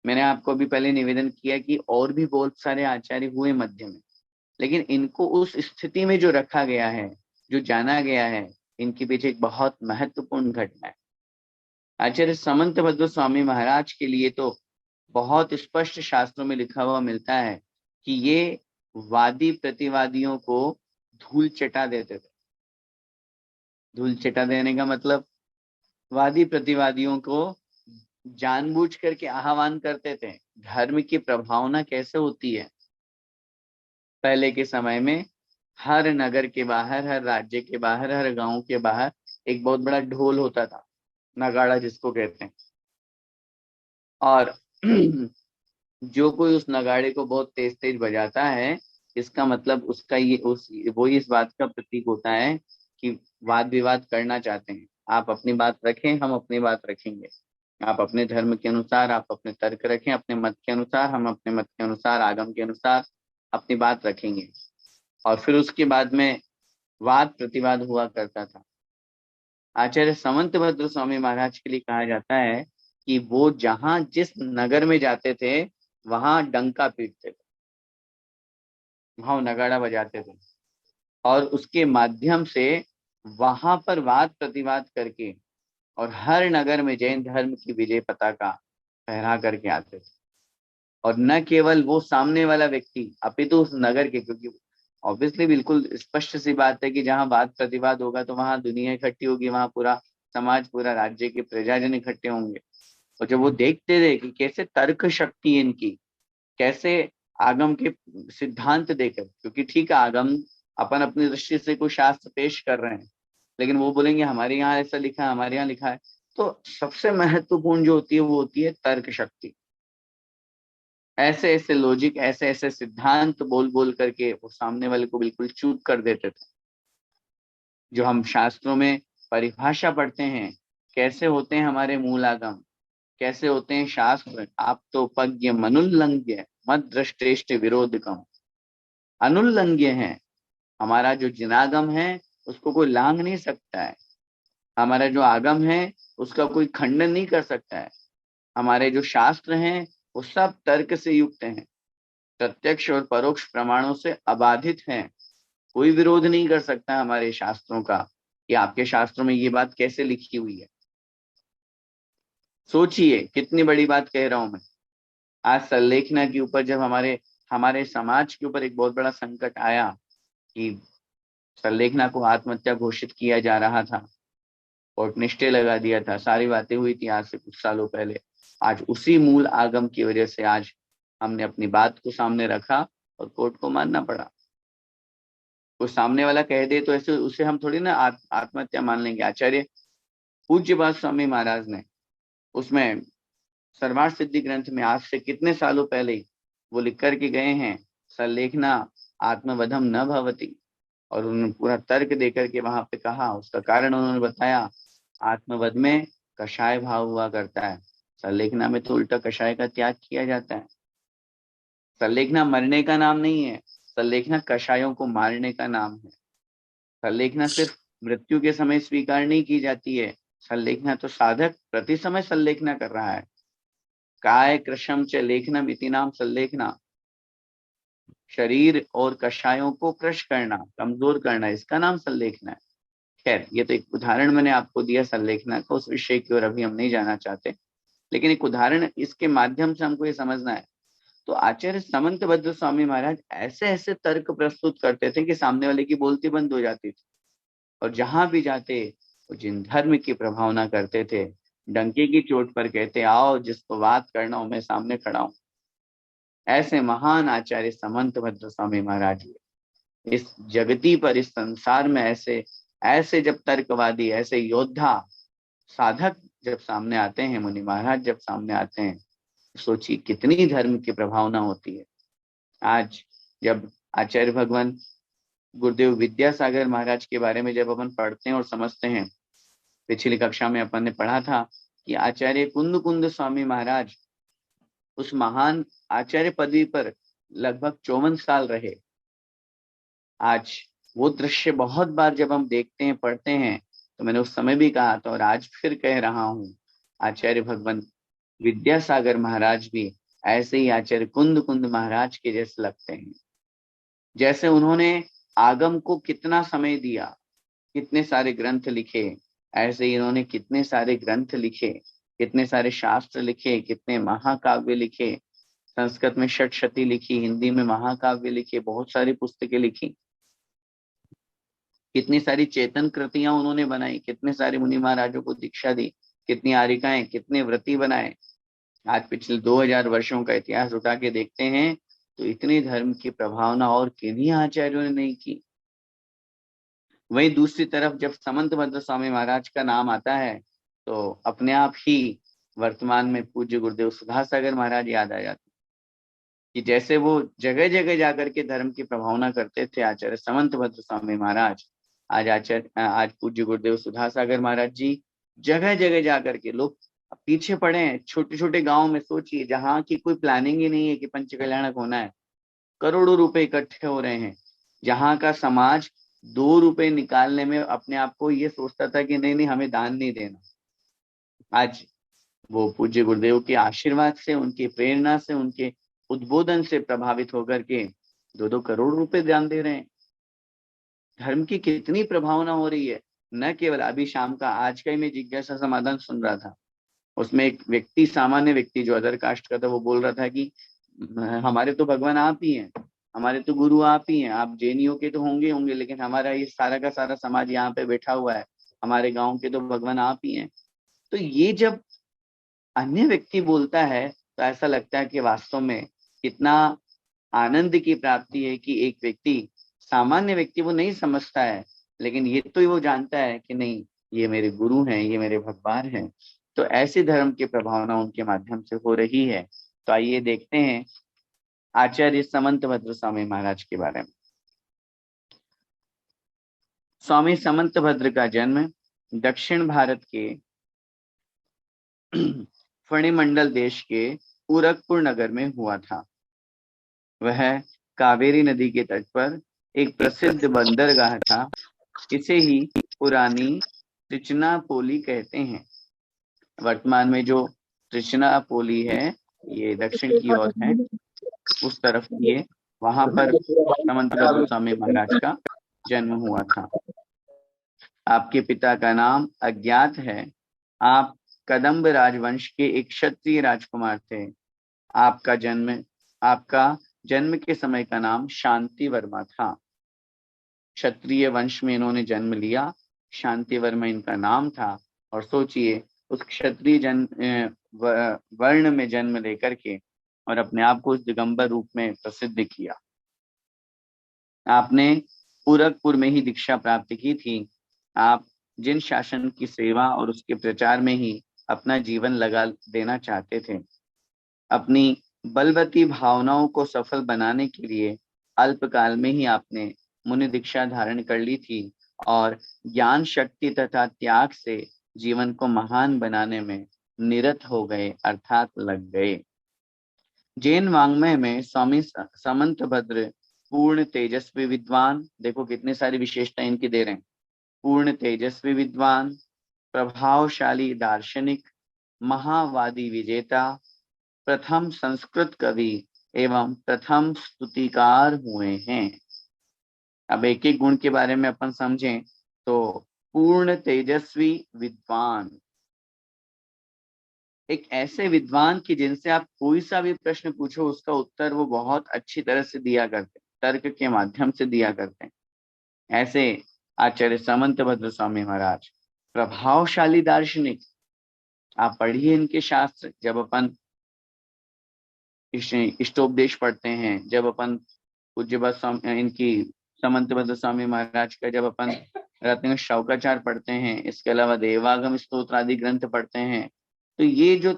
मैंने आपको अभी पहले निवेदन किया कि और भी बहुत सारे आचार्य हुए मध्य में, लेकिन इनको उस स्थिति में जो रखा गया है, जो जाना गया है, इनके पीछे एक बहुत महत्वपूर्ण घटना है। आचार्य समंत भद्र स्वामी महाराज के लिए तो बहुत स्पष्ट शास्त्रों में लिखा हुआ मिलता है कि ये वादी प्रतिवादियों को धूल चटा देते थे। धूल चटा देने का मतलब, वादी प्रतिवादियों को जानबूझ करके आह्वान करते थे। धर्म की प्रभावना कैसे होती है? पहले के समय में हर नगर के बाहर, हर राज्य के बाहर, हर गांव के बाहर एक बहुत बड़ा ढोल होता था, नगाड़ा जिसको कहते हैं। और जो कोई उस नगाड़े को बहुत तेज तेज बजाता है, इसका मतलब उसका वो इस बात का प्रतीक होता है कि वाद विवाद करना चाहते हैं। आप अपनी बात रखें, हम अपनी बात रखेंगे, आप अपने धर्म के अनुसार आप अपने तर्क रखें, अपने मत के अनुसार, हम अपने मत के अनुसार, आगम के अनुसार अपनी बात रखेंगे। और फिर उसके बाद में वाद प्रतिवाद हुआ करता था। आचार्य समंतभद्र स्वामी महाराज के लिए कहा जाता है कि वो जहां जिस नगर में जाते थे वहां डंका पीटते थे, वहां नगाड़ा बजाते थे, और उसके माध्यम से वहां पर वाद प्रतिवाद करके और हर नगर में जैन धर्म की विजय पताका फहरा करके आते थे। और न केवल वो सामने वाला व्यक्ति अपितु उस नगर के, क्योंकि ऑब्वियसली बिल्कुल स्पष्ट सी बात है कि जहां वाद प्रतिवाद होगा तो वहां दुनिया इकट्ठी होगी, वहां पूरा समाज, पूरा राज्य के प्रजाजन इकट्ठे होंगे। और जब वो देखते थे कि कैसे तर्क शक्ति इनकी, कैसे आगम के सिद्धांत देकर, क्योंकि ठीक है आगम अपन अपनी दृष्टि से कोई शास्त्र पेश कर रहे हैं, लेकिन वो बोलेंगे हमारे यहाँ ऐसा लिखा है, हमारे यहाँ लिखा है। तो सबसे महत्वपूर्ण जो होती है वो होती है तर्क शक्ति। ऐसे ऐसे लॉजिक, ऐसे ऐसे सिद्धांत बोल बोल करके वो सामने वाले को बिल्कुल चूक कर देते थे। जो हम शास्त्रों में परिभाषा पढ़ते हैं, कैसे होते हैं हमारे मूल आगम, कैसे होते हैं शास्त्र, आप तो पज्ञ मनुल्लंघ्य मत दृष्टेष्ट विरोधकम। अनुल्लंघ्य है हमारा जो जिनागम है, उसको कोई लांघ नहीं सकता है। हमारा जो आगम है उसका कोई खंडन नहीं कर सकता है। हमारे जो शास्त्र हैं वो सब तर्क से युक्त हैं, प्रत्यक्ष और परोक्ष प्रमाणों से अबाधित हैं। कोई विरोध नहीं कर सकता हमारे शास्त्रों का कि आपके शास्त्रों में ये बात कैसे लिखी हुई है। सोचिए कितनी बड़ी बात कह रहा हूं मैं। आज संलेखना के ऊपर जब हमारे हमारे समाज के ऊपर एक बहुत बड़ा संकट आया कि संलेखना को आत्महत्या घोषित किया जा रहा था, कोर्ट ने स्टे लगा दिया था, सारी बातें हुई थी आज से कुछ सालों पहले। आज उसी मूल आगम की वजह से आज हमने अपनी बात को सामने रखा और कोर्ट को मानना पड़ा। कोई सामने वाला कह दे तो ऐसे उसे हम थोड़ी ना आत्महत्या मान लेंगे। आचार्य पूज्यपाद स्वामी महाराज ने उसमें सर्वार सिद्धि ग्रंथ में आज से कितने सालों पहले ही वो लिख करके गए हैं, संलेखना आत्मवधम न भवति। और उन्होंने पूरा तर्क देकर के वहां पे कहा, उसका कारण उन्होंने बताया। आत्मवध में कषाय भाव हुआ करता है, संलेखना में तो उल्टा कषाय का त्याग किया जाता है। संलेखना मरने का नाम नहीं है, संलेखना कषायों को मारने का नाम है। संलेखना सिर्फ मृत्यु के समय स्वीकार नहीं की जाती है, संलेखना तो साधक प्रति समय संलेखना कर रहा है। काय कृशम च लेखनम इति नाम संलेखना, शरीर और कषायों को क्रश करना, कमजोर करना, इसका नाम संलेखना है। खैर ये तो एक उदाहरण मैंने आपको दिया संलेखना का, उस विषय की ओर अभी हम नहीं जाना चाहते, लेकिन एक उदाहरण इसके माध्यम से हमको ये समझना है। तो आचार्य समंतभद्र स्वामी महाराज ऐसे ऐसे तर्क प्रस्तुत करते थे कि सामने वाले की बोलती बंद हो जाती थी। और जहां भी जाते वो जिन धर्म की प्रभावना करते थे, डंके की चोट पर कहते आओ जिसको बात करना हो मैं सामने खड़ा हूं। ऐसे महान आचार्य समंतभद्र स्वामी महाराज इस जगती पर, इस संसार में ऐसे ऐसे जब तर्कवादी, ऐसे योद्धा साधक जब सामने आते हैं, मुनि महाराज जब सामने आते हैं, सोचिए कितनी धर्म की प्रभावना होती है। आज जब आचार्य भगवान गुरुदेव विद्यासागर महाराज के बारे में जब अपन पढ़ते हैं और समझते हैं, पिछली कक्षा में अपन ने पढ़ा था कि आचार्य कुंद कुंद स्वामी महाराज उस महान आचार्य पदवी पर लगभग 54 साल रहे। आज वो दृश्य बहुत बार जब हम देखते हैं, पढ़ते हैं, तो मैंने उस समय भी कहा था और आज फिर कह रहा हूँ, आचार्य भगवान विद्यासागर महाराज भी ऐसे ही आचार्य कुंद कुंद महाराज के जैसे लगते हैं। जैसे उन्होंने आगम को कितना समय दिया, कितने सारे ग्रंथ लिखे, ऐसे ही इन्होंने कितने सारे ग्रंथ लिखे, कितने सारे शास्त्र लिखे, कितने महाकाव्य लिखे। संस्कृत में षटशती लिखी, हिंदी में महाकाव्य लिखे, बहुत सारी पुस्तकें लिखी, कितनी सारी चेतन कृतियां उन्होंने बनाई, कितने सारे मुनि महाराजों को दीक्षा दी, कितनी आरिकाएं, कितने व्रती बनाए। आज पिछले 2000 वर्षों का इतिहास उठा के देखते हैं तो इतनी धर्म की प्रभावना और किन्हीं आचार्यों ने नहीं की। वहीं दूसरी तरफ जब समंतभद्र स्वामी महाराज का नाम आता है तो अपने आप ही वर्तमान में पूज्य गुरुदेव सुधासागर महाराज याद आ जाते कि जैसे वो जगह जगह जाकर के धर्म की प्रभावना करते थे आचार्य समंतभद्र स्वामी महाराज, आज पूज्य गुरुदेव सुधासागर महाराज जी जगह जगह जाकर के लोग अब पीछे पड़े हैं छोटे छोटे गांव में। सोचिए, जहाँ की कोई प्लानिंग ही नहीं है कि पंच कल्याणक होना है, करोड़ों रुपए इकट्ठे हो रहे हैं। जहाँ का समाज 2 रुपए निकालने में अपने आप को ये सोचता था कि नहीं नहीं हमें दान नहीं देना, आज वो पूज्य गुरुदेव के आशीर्वाद से, उनकी प्रेरणा से, उनके उद्बोधन से प्रभावित होकर के 2-2 करोड़ रुपए दान दे रहे हैं। धर्म की कितनी प्रभावना हो रही है। न केवल अभी शाम का, आज का ही मैं जिज्ञासा समाधान सुन रहा था, उसमें एक व्यक्ति, सामान्य व्यक्ति जो अदर कास्ट का था, वो बोल रहा था कि हमारे तो भगवान आप ही हैं, हमारे तो गुरु आप ही हैं, आप जैनियों के तो होंगे होंगे, लेकिन हमारा ये सारा का सारा समाज यहाँ पे बैठा हुआ है, हमारे गांव के तो भगवान आप ही हैं। तो ये जब अन्य व्यक्ति बोलता है तो ऐसा लगता है कि वास्तव में कितना आनंद की प्राप्ति है कि एक व्यक्ति, सामान्य व्यक्ति, वो नहीं समझता है, लेकिन ये तो वो जानता है कि नहीं ये मेरे गुरु हैं, ये मेरे भगवान हैं। तो ऐसे धर्म की प्रभावना उनके माध्यम से हो रही है। तो आइए देखते हैं आचार्य समंतभद्र स्वामी महाराज के बारे में। स्वामी समंतभद्र का जन्म दक्षिण भारत के फणिमंडल देश के उरकपुर नगर में हुआ था। वह कावेरी नदी के तट पर एक प्रसिद्ध बंदरगाह था। इसे ही पुरानी त्रिचनापोली कहते हैं। वर्तमान में जो त्रिचनापोली है ये दक्षिण की ओर है, उस तरफ ये, वहां पर समंतभद्र स्वामी महाराज का जन्म हुआ था। आपके पिता का नाम अज्ञात है। आप कदम्ब राजवंश के एक क्षत्रिय राजकुमार थे। आपका जन्म के समय का नाम शांति वर्मा था। क्षत्रिय वंश में इन्होंने जन्म लिया, शांति वर्मा इनका नाम था। और सोचिए, उस क्षत्रिय वर्ण में जन्म लेकर के और अपने आप को उस दिगंबर रूप में प्रसिद्ध किया। आपने उरकपुर में ही दीक्षा प्राप्त की थी। आप जिन शासन की सेवा और उसके प्रचार में ही अपना जीवन लगा देना चाहते थे। अपनी बलवती भावनाओं को सफल बनाने के लिए अल्पकाल में ही आपने मुनि दीक्षा धारण कर ली थी और ज्ञान शक्ति तथा त्याग से जीवन को महान बनाने में निरत हो गए, अर्थात लग गए। जैन वाङ्मय में स्वामी समंतभद्र पूर्ण तेजस्वी विद्वान, देखो कितने सारी विशेषता इनकी दे रहे हैं, पूर्ण तेजस्वी विद्वान, प्रभावशाली दार्शनिक, महावादी विजेता, प्रथम संस्कृत कवि एवं प्रथम स्तुतिकार हुए हैं। अब एक एक गुण के बारे में अपन समझें तो पूर्ण तेजस्वी विद्वान, एक ऐसे विद्वान की जिनसे आप कोई सा भी प्रश्न पूछो उसका उत्तर वो बहुत अच्छी तरह से दिया करते, तर्क के माध्यम से दिया करते हैं, ऐसे आचार्य समंतभद्र स्वामी महाराज। प्रभावशाली दार्शनिक, आप पढ़िए इनके शास्त्र, जब अपन इष्टोपदेश पढ़ते हैं, जब अपन पूज्यपाद स्वामी इनकी समंतभद्र स्वामी महाराज का जब अपन रत्न शौकाचार पढ़ते हैं, इसके अलावा देवागम स्तोत्र आदि ग्रंथ पढ़ते हैं, तो ये जो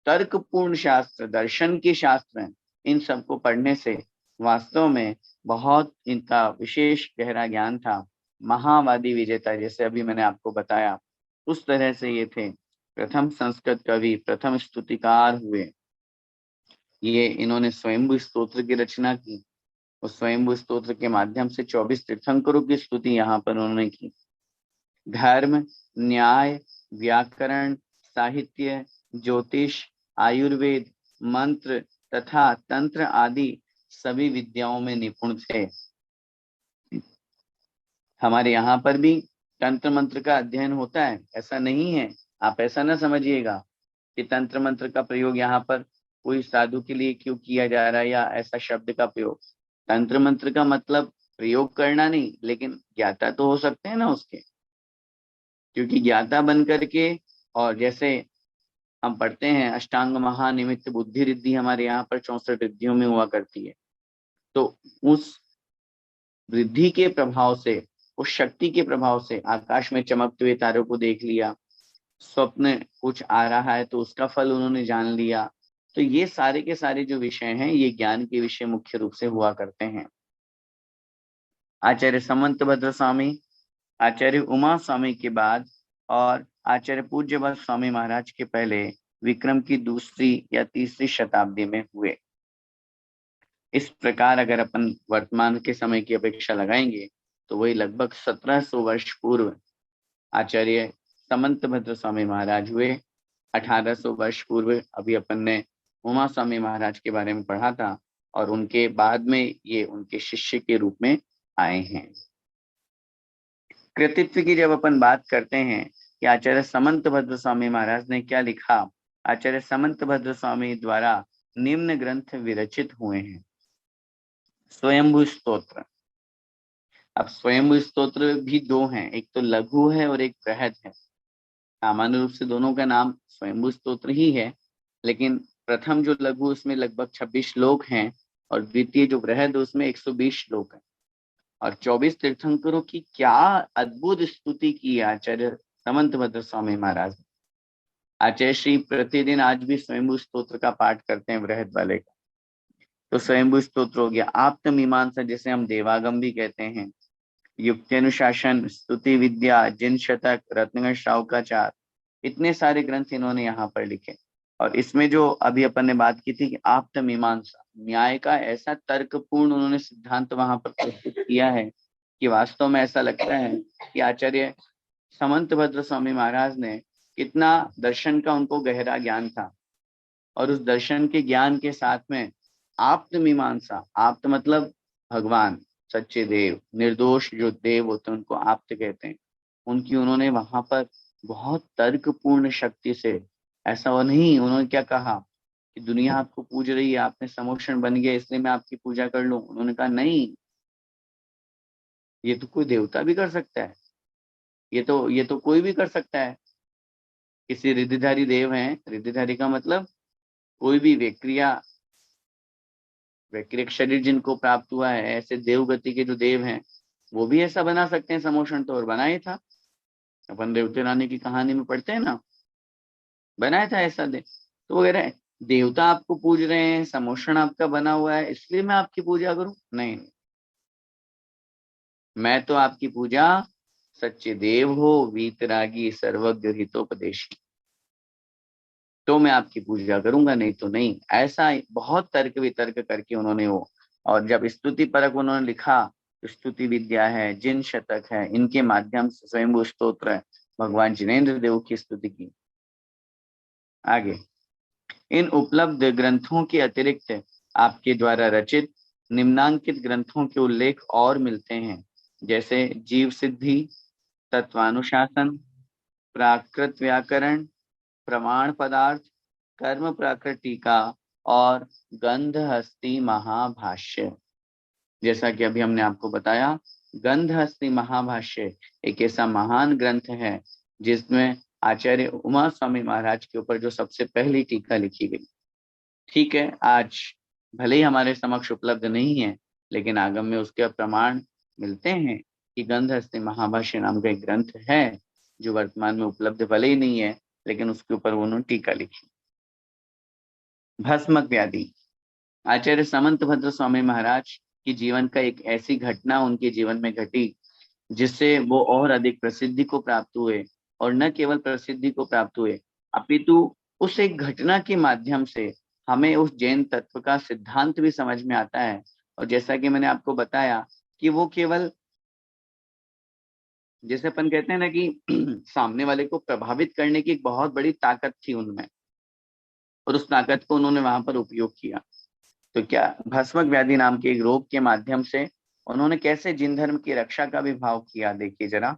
तर्कपूर्ण शास्त्र, दर्शन के शास्त्र हैं, इन सबको पढ़ने से वास्तव में बहुत इनका विशेष गहरा ज्ञान था। महावादी विजेता, जैसे अभी मैंने आपको बताया, उस तरह से ये थे। प्रथम संस्कृत कवि, प्रथम स्तुतिकार हुए। ये इन्होंने स्वयंभू स्तोत्र की रचना की। उस स्वयंभू स्तोत्र के माध्यम से 24 तीर्थंकरों की स्तुति यहाँ पर उन्होंने की। धर्म, न्याय, व्याकरण, साहित्य, ज्योतिष, आयुर्वेद, मंत्र तथा तंत्र आदि सभी विद्याओं में निपुण थे। हमारे यहाँ पर भी तंत्र मंत्र का अध्ययन होता है, ऐसा नहीं है, आप ऐसा ना समझिएगा कि तंत्र मंत्र का प्रयोग यहाँ पर कोई साधु के लिए क्यों किया जा रहा है या ऐसा शब्द का प्रयोग। तंत्र मंत्र का मतलब प्रयोग करना नहीं, लेकिन ज्ञाता तो हो सकते हैं ना उसके, क्योंकि ज्ञाता बन करके, और जैसे हम पढ़ते हैं अष्टांग महानिमित्त बुद्धि रिद्धि हमारे यहाँ पर 64 रिद्धियों में हुआ करती है। तो उस रिद्धि के प्रभाव से, उस शक्ति के प्रभाव से आकाश में चमकते हुए तारों को देख लिया, स्वप्न कुछ आ रहा है तो उसका फल उन्होंने जान लिया। तो ये सारे के सारे जो विषय हैं ये ज्ञान के विषय मुख्य रूप से हुआ करते हैं। आचार्य समंतभद्र स्वामी, आचार्य उमा स्वामी के बाद और आचार्य पूज्यपाद स्वामी महाराज के पहले विक्रम की दूसरी या तीसरी शताब्दी में हुए। इस प्रकार अगर अपन वर्तमान के समय की अपेक्षा लगाएंगे तो वही लगभग 1700 वर्ष पूर्व आचार्य समंतभद्र स्वामी महाराज हुए। 1800 वर्ष पूर्व अभी अपन ने उमा स्वामी महाराज के बारे में पढ़ा था, और उनके बाद में ये उनके शिष्य के रूप में आए हैं। कृतित्व की जब अपन बात करते हैं कि आचार्य समंतभद्र स्वामी महाराज ने क्या लिखा, आचार्य समंतभद्र स्वामी द्वारा निम्न ग्रंथ विरचित हुए हैं। स्वयंभू स्तोत्र। अब स्वयंभू स्तोत्र भी दो हैं, एक तो लघु है और एक बृहद है। सामान्य रूप से दोनों का नाम स्वयंभू स्तोत्र ही है, लेकिन प्रथम जो लघु उसमें लगभग 26 श्लोक हैं और द्वितीय जो बृहद उसमें 120 श्लोक हैं। और 24 तीर्थंकरों की क्या अद्भुत स्तुति की आचार्य समंतभद्र स्वामी महाराज। आचार्य श्री प्रतिदिन आज भी स्वयंभू स्तोत्र का पाठ करते हैं बृहद वाले का। तो स्वयंभू स्तोत्र हो गया। आप्त मीमांसा जिसे हम देवागम भी कहते हैं, युक्ति अनुशासन, स्तुति विद्या, जिन शतक, रत्नगण श्रावकाचार, इतने सारे ग्रंथ इन्होंने यहाँ पर लिखे। और इसमें जो अभी अपन ने बात की थी कि आप्त मीमांसा, न्याय का ऐसा तर्कपूर्ण उन्होंने सिद्धांत वहां पर प्रस्तुत किया है कि वास्तव में ऐसा लगता है कि आचार्य समंतभद्र स्वामी महाराज ने कितना दर्शन का उनको गहरा ज्ञान था, और उस दर्शन के ज्ञान के साथ में आप्त मीमांसा, आप्त मतलब भगवान, सच्चे देव, निर्दोष जो देव होते हैं उनको आप्त कहते हैं, उनकी उन्होंने वहां पर बहुत तर्कपूर्ण शक्ति से, ऐसा वो नहीं उन्होंने क्या कहा कि दुनिया आपको पूज रही है, आपने समोषण बन गया इसलिए मैं आपकी पूजा कर लूं। उन्होंने कहा नहीं, ये तो कोई देवता भी कर सकता है, ये तो कोई भी कर सकता है। किसी रिद्धिधारी देव हैं, रिद्धिधारी का मतलब कोई भी वैक्रिक शरीर जिनको प्राप्त हुआ है, ऐसे देवगति के जो देव हैं वो भी ऐसा बना सकते हैं समोषण, तो और बनाया था। अपन देवते रानी की कहानी में पढ़ते हैं ना, बनाया था ऐसा दे। तो वगैरह देवता आपको पूज रहे हैं, समोषण आपका बना हुआ है इसलिए मैं आपकी पूजा करूं? नहीं, मैं तो आपकी पूजा सच्चे देव हो वीतरागी सर्वज्ञ हितोपदेशी, तो मैं आपकी पूजा करूंगा, नहीं तो नहीं। ऐसा बहुत तर्क वितर्क करके उन्होंने वो, और जब स्तुति परक उन्होंने लिखा, स्तुति विद्या है, जिन शतक है, इनके माध्यम से स्वयंभू स्तोत्र भगवान जिनेन्द्र देव की स्तुति की। आगे इन उपलब्ध ग्रंथों के अतिरिक्त आपके द्वारा रचित निम्नांकित ग्रंथों के उल्लेख और मिलते हैं, जैसे जीव सिद्धि, तत्वानुशासन, प्राकृत व्याकरण, प्रमाण पदार्थ, कर्म प्राकृत टीका और गंधहस्ती महाभाष्य। जैसा कि अभी हमने आपको बताया, गंधहस्ती महाभाष्य एक ऐसा महान ग्रंथ है जिसमें आचार्य उमा स्वामी महाराज के ऊपर जो सबसे पहली टीका लिखी गई। ठीक है, आज भले ही हमारे समक्ष उपलब्ध नहीं है, लेकिन आगम में उसके प्रमाण मिलते हैं कि गंधहस्ती महाभाष्य नाम का एक ग्रंथ है जो वर्तमान में उपलब्ध भले ही नहीं है, लेकिन उसके ऊपर उन्होंने टीका लिखी। भस्मक व्याधि। आचार्य समंतभद्र स्वामी महाराज की जीवन का एक ऐसी घटना उनके जीवन में घटी जिससे वो और अधिक प्रसिद्धि को प्राप्त हुए, और न केवल प्रसिद्धि को प्राप्त हुए अपितु उस एक घटना के माध्यम से हमें उस जैन तत्व का सिद्धांत भी समझ में आता है। और जैसा कि मैंने आपको बताया कि वो केवल, जैसे अपन कहते हैं ना कि सामने वाले को प्रभावित करने की एक बहुत बड़ी ताकत थी उनमें, और उस ताकत को उन्होंने वहां पर उपयोग किया। तो क्या भस्मक व्याधि नाम के एक रोग के माध्यम से उन्होंने कैसे जिन धर्म की रक्षा का भी भाव किया, देखिए जरा।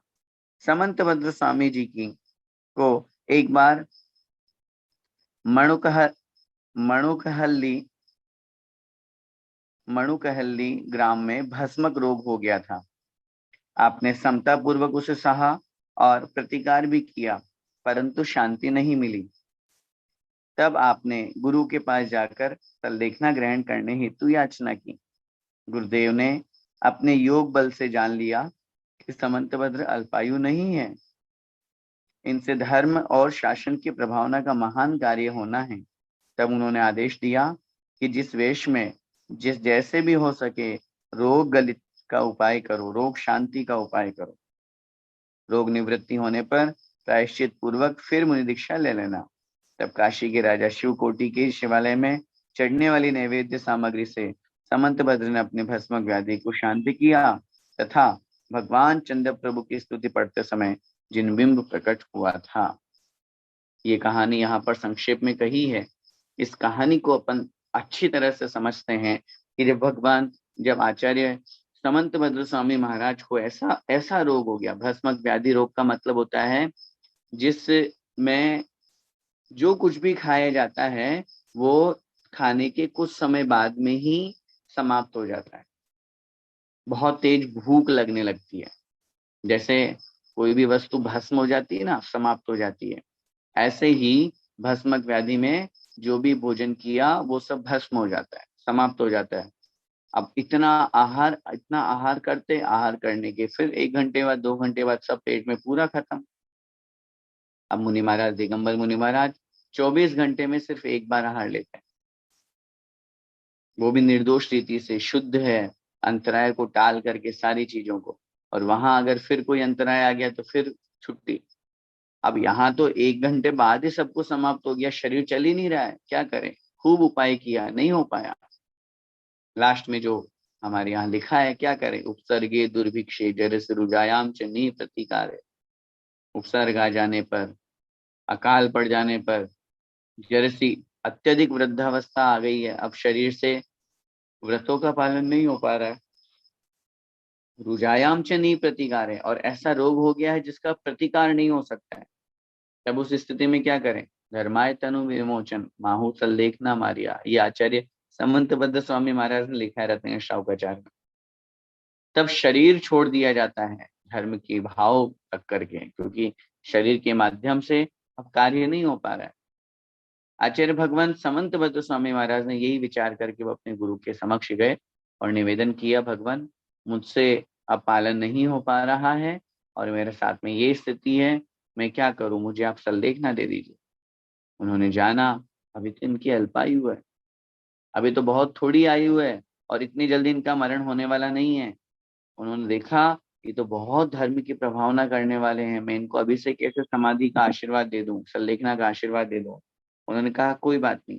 समंतभद्र स्वामी जी की को एक बार मणुकह मणुकहल्ली मणुकहल्ली ग्राम में भस्मक रोग हो गया था। आपने समता पूर्वक उसे सहा और प्रतिकार भी किया, परंतु शांति नहीं मिली। तब आपने गुरु के पास जाकर संलेखना ग्रहण करने हेतु याचना की। गुरुदेव ने अपने योग बल से जान लिया कि समंतभद्र अल्पायु नहीं है, इनसे धर्म और शासन की प्रभावना का महान कार्य होना है। तब उन्होंने आदेश दिया कि जिस वेश में जिस जैसे भी हो सके रोग गलित का उपाय करो, रोग शांति का उपाय करो। रोग निवृत्ति होने पर प्रायश्चित पूर्वक फिर मुनि दीक्षा ले लेना। तब काशी के राजा शिवकोटि के शिवालय में चढ़ने वाली नैवेद्य सामग्री से समंतभद्र ने अपने भस्मक व्याधि को शांत किया तथा भगवान चंद्र प्रभु की स्तुति पढ़ते समय जिन बिंब प्रकट हुआ था। ये कहानी यहाँ पर संक्षेप में कही है। इस कहानी को अपन अच्छी तरह से समझते हैं कि जब आचार्य समंतभद्र स्वामी महाराज को ऐसा ऐसा रोग हो गया, भस्मक व्याधि रोग का मतलब होता है जिसमें जो कुछ भी खाया जाता है वो खाने के कुछ समय बाद में ही समाप्त हो जाता है। बहुत तेज भूख लगने लगती है, जैसे कोई भी वस्तु भस्म हो जाती है ना, समाप्त हो जाती है, ऐसे ही भस्मक व्याधि में जो भी भोजन किया वो सब भस्म हो जाता है, समाप्त हो जाता है। अब इतना आहार करते, आहार करने के फिर 1 घंटे बाद 2 घंटे बाद सब पेट में पूरा खत्म। अब मुनि महाराज, दिगंबर मुनि महाराज 24 घंटे में सिर्फ एक बार आहार लेते हैं, वो भी निर्दोष रीति से, शुद्ध है, अंतराय को टाल करके सारी चीजों को। और वहां अगर फिर कोई अंतराय आ गया तो फिर छुट्टी। अब यहाँ तो 1 घंटे बाद ही सब कुछ समाप्त हो गया, शरीर चल ही नहीं रहा है, क्या करें? खूब उपाय किया, नहीं हो पाया। लास्ट में जो हमारे यहाँ लिखा है, क्या करें? उपसर्गे दुर्भिक्षे जरस रुजायाम च नी प्रतिकार है। उपसर्ग आ जाने पर, अकाल पड़ जाने पर, जरसी अत्यधिक वृद्धावस्था आ गई है, अब शरीर से व्रतों का पालन नहीं हो पा रहा है, रुजायाम च नी प्रतिकार है, और ऐसा रोग हो गया है जिसका प्रतिकार नहीं हो सकता है। तब उस स्थिति में क्या करें? धर्माय तनु विमोचन माहू सल्लेखना मारिया, ये आचार्य समंतभद्र स्वामी महाराज ने लिखा है रत्न श्रावकाचार्य में। तब शरीर छोड़ दिया जाता है धर्म के भाव रख करके, क्योंकि शरीर के माध्यम से अब कार्य नहीं हो पा रहा है। आचार्य भगवान समंतभद्र स्वामी महाराज ने यही विचार करके वो अपने गुरु के समक्ष गए और निवेदन किया, भगवान मुझसे अब पालन नहीं हो पा रहा है और मेरे साथ में ये स्थिति है, मैं क्या करूं, मुझे आप सल्लेखना दे दीजिए। उन्होंने जाना, अभी तो इनकी अल्पायु है, अभी तो बहुत थोड़ी आयु है और इतनी जल्दी इनका मरण होने वाला नहीं है। उन्होंने देखा ये तो बहुत धर्म की प्रभावना करने वाले हैं, मैं इनको अभी से कैसे समाधि का आशीर्वाद दे दूं, सल्लेखना का आशीर्वाद दे दूं। उन्होंने कहा कोई बात नहीं,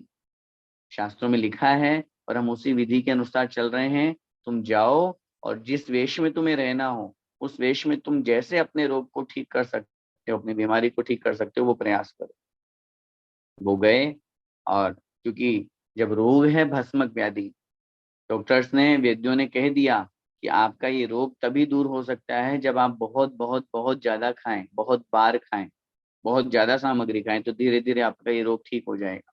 शास्त्रों में लिखा है और हम उसी विधि के अनुसार चल रहे हैं, तुम जाओ और जिस वेश में तुम्हें रहना हो उस वेश में तुम जैसे अपने रोग को ठीक कर सकते हो, अपनी बीमारी को ठीक कर सकते हो, वो प्रयास करो। वो गए, और क्योंकि जब रोग है भस्मक व्याधि, डॉक्टर्स ने, वैद्यों ने कह दिया कि आपका ये रोग तभी दूर हो सकता है जब आप बहुत बहुत बहुत ज्यादा खाएं, बहुत बार खाएं, बहुत ज्यादा सामग्री खाएं, तो धीरे धीरे आपका ये रोग ठीक हो जाएगा।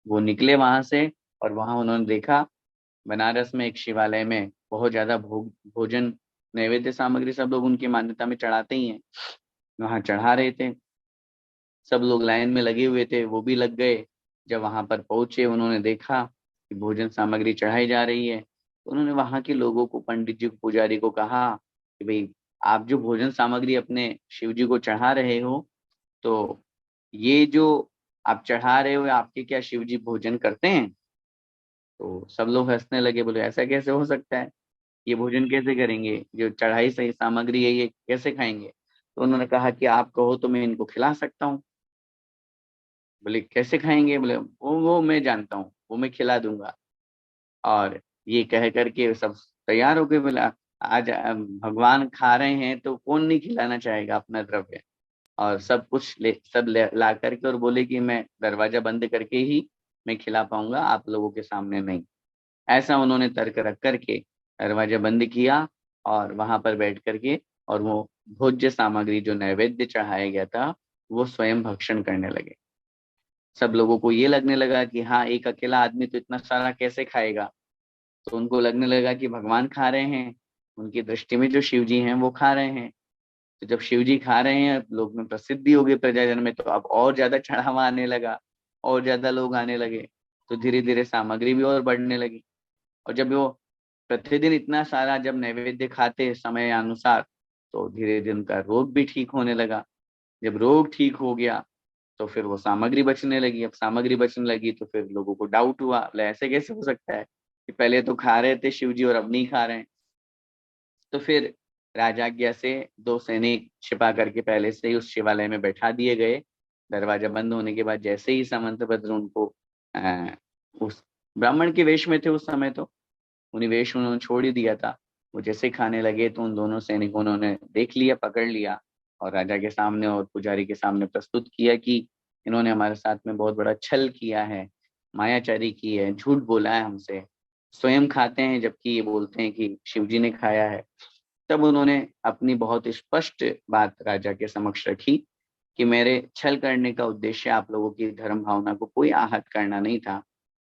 वो निकले वहां से और वहां उन्होंने देखा बनारस में एक शिवालय में बहुत ज्यादा भोजन, नैवेद्य सामग्री सब लोग उनकी मान्यता में चढ़ाते ही हैं, वहां चढ़ा रहे थे। सब लोग लाइन में लगे हुए थे, वो भी लग गए। जब वहां पर पहुंचे उन्होंने देखा कि भोजन सामग्री चढ़ाई जा रही है, तो उन्होंने वहां के लोगों को, पंडित जी को, पुजारी को कहा कि भाई आप जो भोजन सामग्री अपने शिव जी को चढ़ा रहे हो, तो ये जो आप चढ़ा रहे हो आपके क्या शिव जी भोजन करते हैं? तो सब लोग हंसने लगे, बोले ऐसा कैसे हो सकता है, ये भोजन कैसे करेंगे, जो चढ़ाई सही सामग्री है ये कैसे खाएंगे? तो उन्होंने कहा कि आप कहो तो मैं इनको खिला सकता हूँ। बोले कैसे खाएंगे? बोले वो मैं जानता हूँ, वो मैं खिला दूंगा। और ये कह करके सब तैयार हो गए। बोला आज भगवान खा रहे हैं तो कौन नहीं खिलाना चाहेगा अपना द्रव्य। और सब कुछ ला करके और बोले कि मैं दरवाजा बंद करके ही मैं खिला पाऊंगा, आप लोगों के सामने नहीं। ऐसा उन्होंने तर्क रख करके दरवाजा बंद किया और वहां पर बैठ करके, और वो भोज्य सामग्री जो नैवेद्य चढ़ाया गया था वो स्वयं भक्षण करने लगे। सब लोगों को ये लगने लगा कि हाँ, एक अकेला आदमी तो इतना सारा कैसे खाएगा। तो उनको लगने लगा कि भगवान खा रहे हैं, उनकी दृष्टि में जो शिव जी हैं वो खा रहे हैं। तो जब शिव जी खा रहे हैं, लोग में प्रसिद्धि हो गई प्रजाजन में, तो अब और ज्यादा चढ़ावा आने लगा, और ज्यादा लोग आने लगे, तो धीरे धीरे सामग्री भी और बढ़ने लगी। और जब वो प्रतिदिन इतना सारा जब नैवेद्य खाते समय अनुसार, तो धीरे धीरे उनका रोग भी ठीक होने लगा। जब रोग ठीक हो गया तो फिर वो सामग्री बचने लगी। अब सामग्री बचने लगी तो फिर लोगों को डाउट हुआ, बोले ऐसे कैसे हो सकता है कि पहले तो खा रहे थे शिव जी और अब नहीं खा रहे हैं। तो फिर राजाज्ञा से 2 सैनिक छिपा करके पहले से ही उस शिवालय में बैठा दिए गए, दरवाजा बंद होने के बाद जैसे ही समंतभद्र उनको उस ब्राह्मण के वेश में थे उस समय, तो उन्हें वेश उन्होंने छोड़ ही दिया था। वो जैसे खाने लगे तो उन दोनों सैनिकों ने देख लिया, पकड़ लिया और राजा के सामने और पुजारी के सामने प्रस्तुत किया कि इन्होंने हमारे साथ में बहुत बड़ा छल किया है, मायाचारी की है, झूठ बोला है हमसे, स्वयं खाते हैं जबकि ये बोलते हैं कि शिवजी ने खाया है। तब उन्होंने अपनी बहुत स्पष्ट बात राजा के समक्ष रखी कि मेरे छल करने का उद्देश्य आप लोगों की धर्म भावना को कोई आहत करना नहीं था।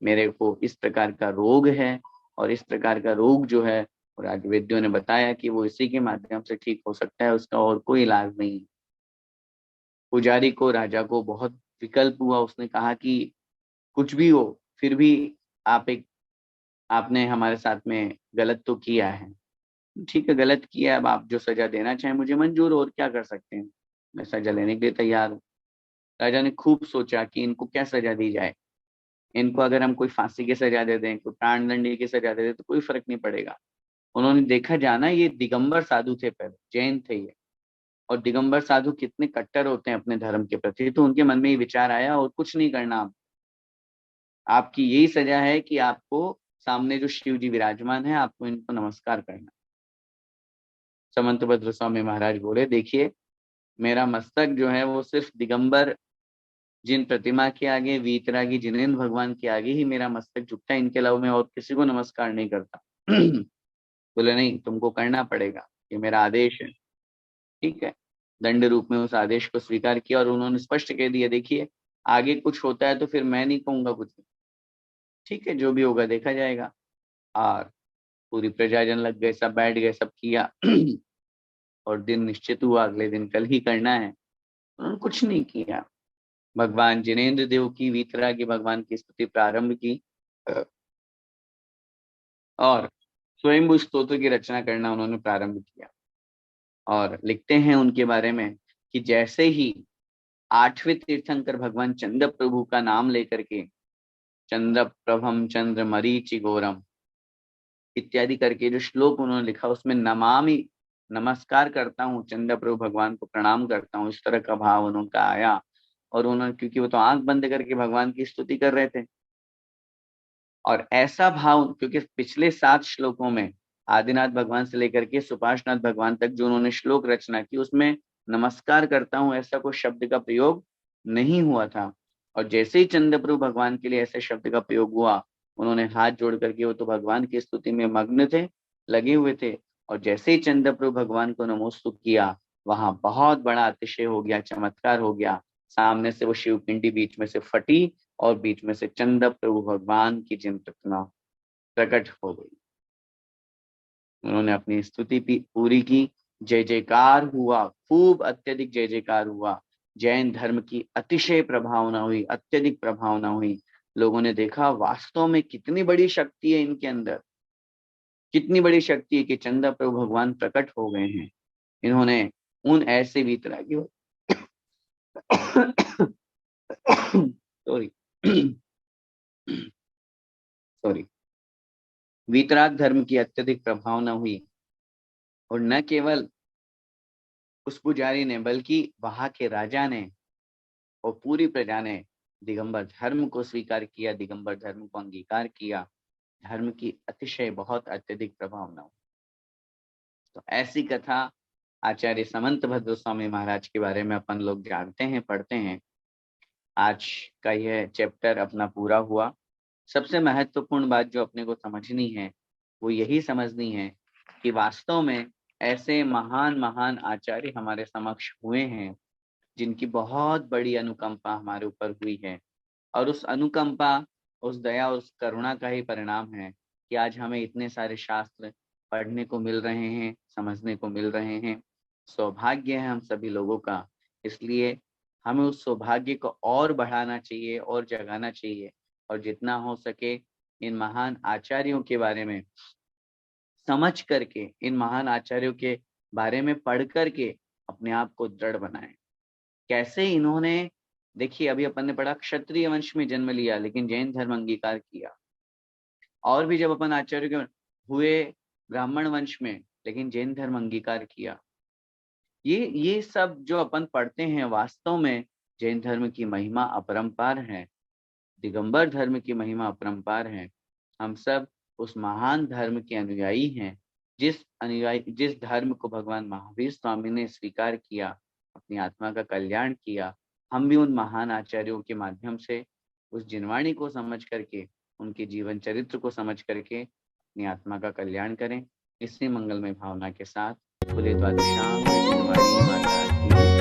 मेरे को इस प्रकार का रोग है और इस प्रकार का रोग जो है, और आज वैद्यों ने बताया कि वो इसी के माध्यम से ठीक हो सकता है, उसका और कोई इलाज नहीं। पुजारी को, राजा को बहुत विकल्प हुआ। उसने कहा कि कुछ भी हो, फिर भी आपने हमारे साथ में गलत तो किया है। ठीक है, गलत किया, अब आप जो सजा देना चाहें मुझे मंजूर, और क्या कर सकते हैं, मैं सजा लेने के लिए तैयार हूँ। राजा ने खूब सोचा कि इनको क्या सजा दी जाए। इनको अगर हम कोई फांसी की सजा दे दें, कोई प्राणदंडी की सजा दे दें तो कोई फर्क नहीं पड़ेगा। उन्होंने देखा जाना, ये दिगंबर साधु थे, पहले जैन थे ये, और दिगंबर साधु कितने कट्टर होते हैं अपने धर्म के प्रति। तो उनके मन में ये विचार आया, और कुछ नहीं करना, आपकी यही सजा है कि आपको सामने जो शिव जी विराजमान है, आपको इनको नमस्कार करना। समंतभद्र स्वामी महाराज बोले, देखिए मेरा मस्तक जो है वो सिर्फ दिगंबर जिन प्रतिमा के आगे, वीतरागी जिनेन्द्र भगवान के आगे ही मेरा मस्तक झुकता है, इनके अलावा मैं और किसी को नमस्कार नहीं करता। बोले नहीं, तुमको करना पड़ेगा, ये मेरा आदेश है। ठीक है, दंड रूप में उस आदेश को स्वीकार किया और उन्होंने स्पष्ट कह दिया, देखिए आगे कुछ होता है तो फिर मैं नहीं कहूंगा कुछ, ठीक है जो भी होगा देखा जाएगा। और पूरी प्रजाजन लग गए, सब बैठ गए, सब किया। और दिन निश्चित हुआ, अगले दिन कल ही करना है। उन्होंने कुछ नहीं किया। भगवान जिनेन्द्र देव की, वीतरागी भगवान की स्तुति प्रारंभ की और स्वयं स्तोत्र की रचना करना उन्होंने प्रारंभ किया। और लिखते हैं उनके बारे में कि जैसे ही 8वें तीर्थंकर भगवान चंद्र प्रभु का नाम लेकर के, चंद्र प्रभम चंद्र मरीचि घोरम इत्यादि करके जो श्लोक उन्होंने लिखा, उसमें नमामि, नमस्कार करता हूँ चंद्र प्रभु भगवान को प्रणाम करता हूँ, इस तरह का भाव उनका आया। और उन्होंने, क्योंकि वो तो आंख बंद करके भगवान की स्तुति कर रहे थे, और ऐसा भाव, क्योंकि पिछले 7 श्लोकों में आदिनाथ भगवान से लेकर के सुपार्श्वनाथ भगवान तक जो उन्होंने श्लोक रचना की, उसमें नमस्कार करता हूँ ऐसा कोई शब्द का प्रयोग नहीं हुआ था। और जैसे ही चंद्रप्रभु भगवान के लिए ऐसे शब्द का प्रयोग हुआ, उन्होंने हाथ जोड़ करके, वो तो भगवान की स्तुति में मग्न थे, लगे हुए थे, और जैसे ही चंद्रप्रभु भगवान को नमोस्तुत किया, वहां बहुत बड़ा अतिशय हो गया, चमत्कार हो गया। सामने से वो शिव पिंडी बीच में से फटी और बीच में से चंद्र प्रभु भगवान की जिन प्रतिमा प्रकट हो गई। उन्होंने अपनी स्तुति पूरी की, जय जयकार हुआ, खूब अत्यधिक जय जयकार हुआ। जैन धर्म की अतिशय प्रभावना हुई, अत्यधिक प्रभावना हुई। लोगों ने देखा वास्तव में कितनी बड़ी शक्ति है इनके अंदर, कितनी बड़ी शक्ति है कि चंद्र प्रभु भगवान प्रकट हो गए हैं। इन्होंने उन ऐसे वीतरागियों सॉरी सॉरी वीतराग धर्म की अत्यधिक प्रभावना हुई। और न केवल उस पुजारी ने, बल्कि वहां के राजा ने और पूरी प्रजा ने दिगंबर धर्म को स्वीकार किया, दिगंबर धर्म को अंगीकार किया। धर्म की अतिशय बहुत अत्यधिक प्रभावना हुई। तो ऐसी कथा आचार्य समंतभद्र स्वामी महाराज के बारे में अपन लोग जानते हैं, पढ़ते हैं। आज का यह चैप्टर अपना पूरा हुआ। सबसे महत्वपूर्ण बात जो अपने को समझनी है, वो यही समझनी है कि वास्तव में ऐसे महान महान आचार्य हमारे समक्ष हुए हैं, जिनकी बहुत बड़ी अनुकंपा हमारे ऊपर हुई है। और उस अनुकंपा, उस दया, उस करुणा का ही परिणाम है कि आज हमें इतने सारे शास्त्र पढ़ने को मिल रहे हैं, समझने को मिल रहे हैं। सौभाग्य है हम सभी लोगों का। इसलिए हमें उस सौभाग्य को और बढ़ाना चाहिए और जगाना चाहिए, और जितना हो सके इन महान आचार्यों के बारे में समझ करके, इन महान आचार्यों के बारे में पढ़ करके अपने आप को दृढ़ बनाएं। कैसे इन्होंने, देखिए अभी अपन ने पढ़ा क्षत्रिय वंश में जन्म लिया लेकिन जैन धर्म अंगीकार किया, और भी जब अपन आचार्य के हुए ब्राह्मण वंश में लेकिन जैन धर्म अंगीकार किया। ये सब जो अपन पढ़ते हैं वास्तव में जैन धर्म की महिमा अपरंपार है, दिगंबर धर्म की महिमा अपरंपार है। हम सब उस महान धर्म के अनुयायी हैं, जिस धर्म को भगवान महावीर स्वामी ने स्वीकार किया, अपनी आत्मा का कल्याण किया। हम भी उन महान आचार्यों के माध्यम से उस जिनवाणी को समझ करके, उनके जीवन चरित्र को समझ करके अपनी आत्मा का कल्याण करें। इसी मंगलमय भावना के साथ बोले द्वादशांग जिनवाणी माता की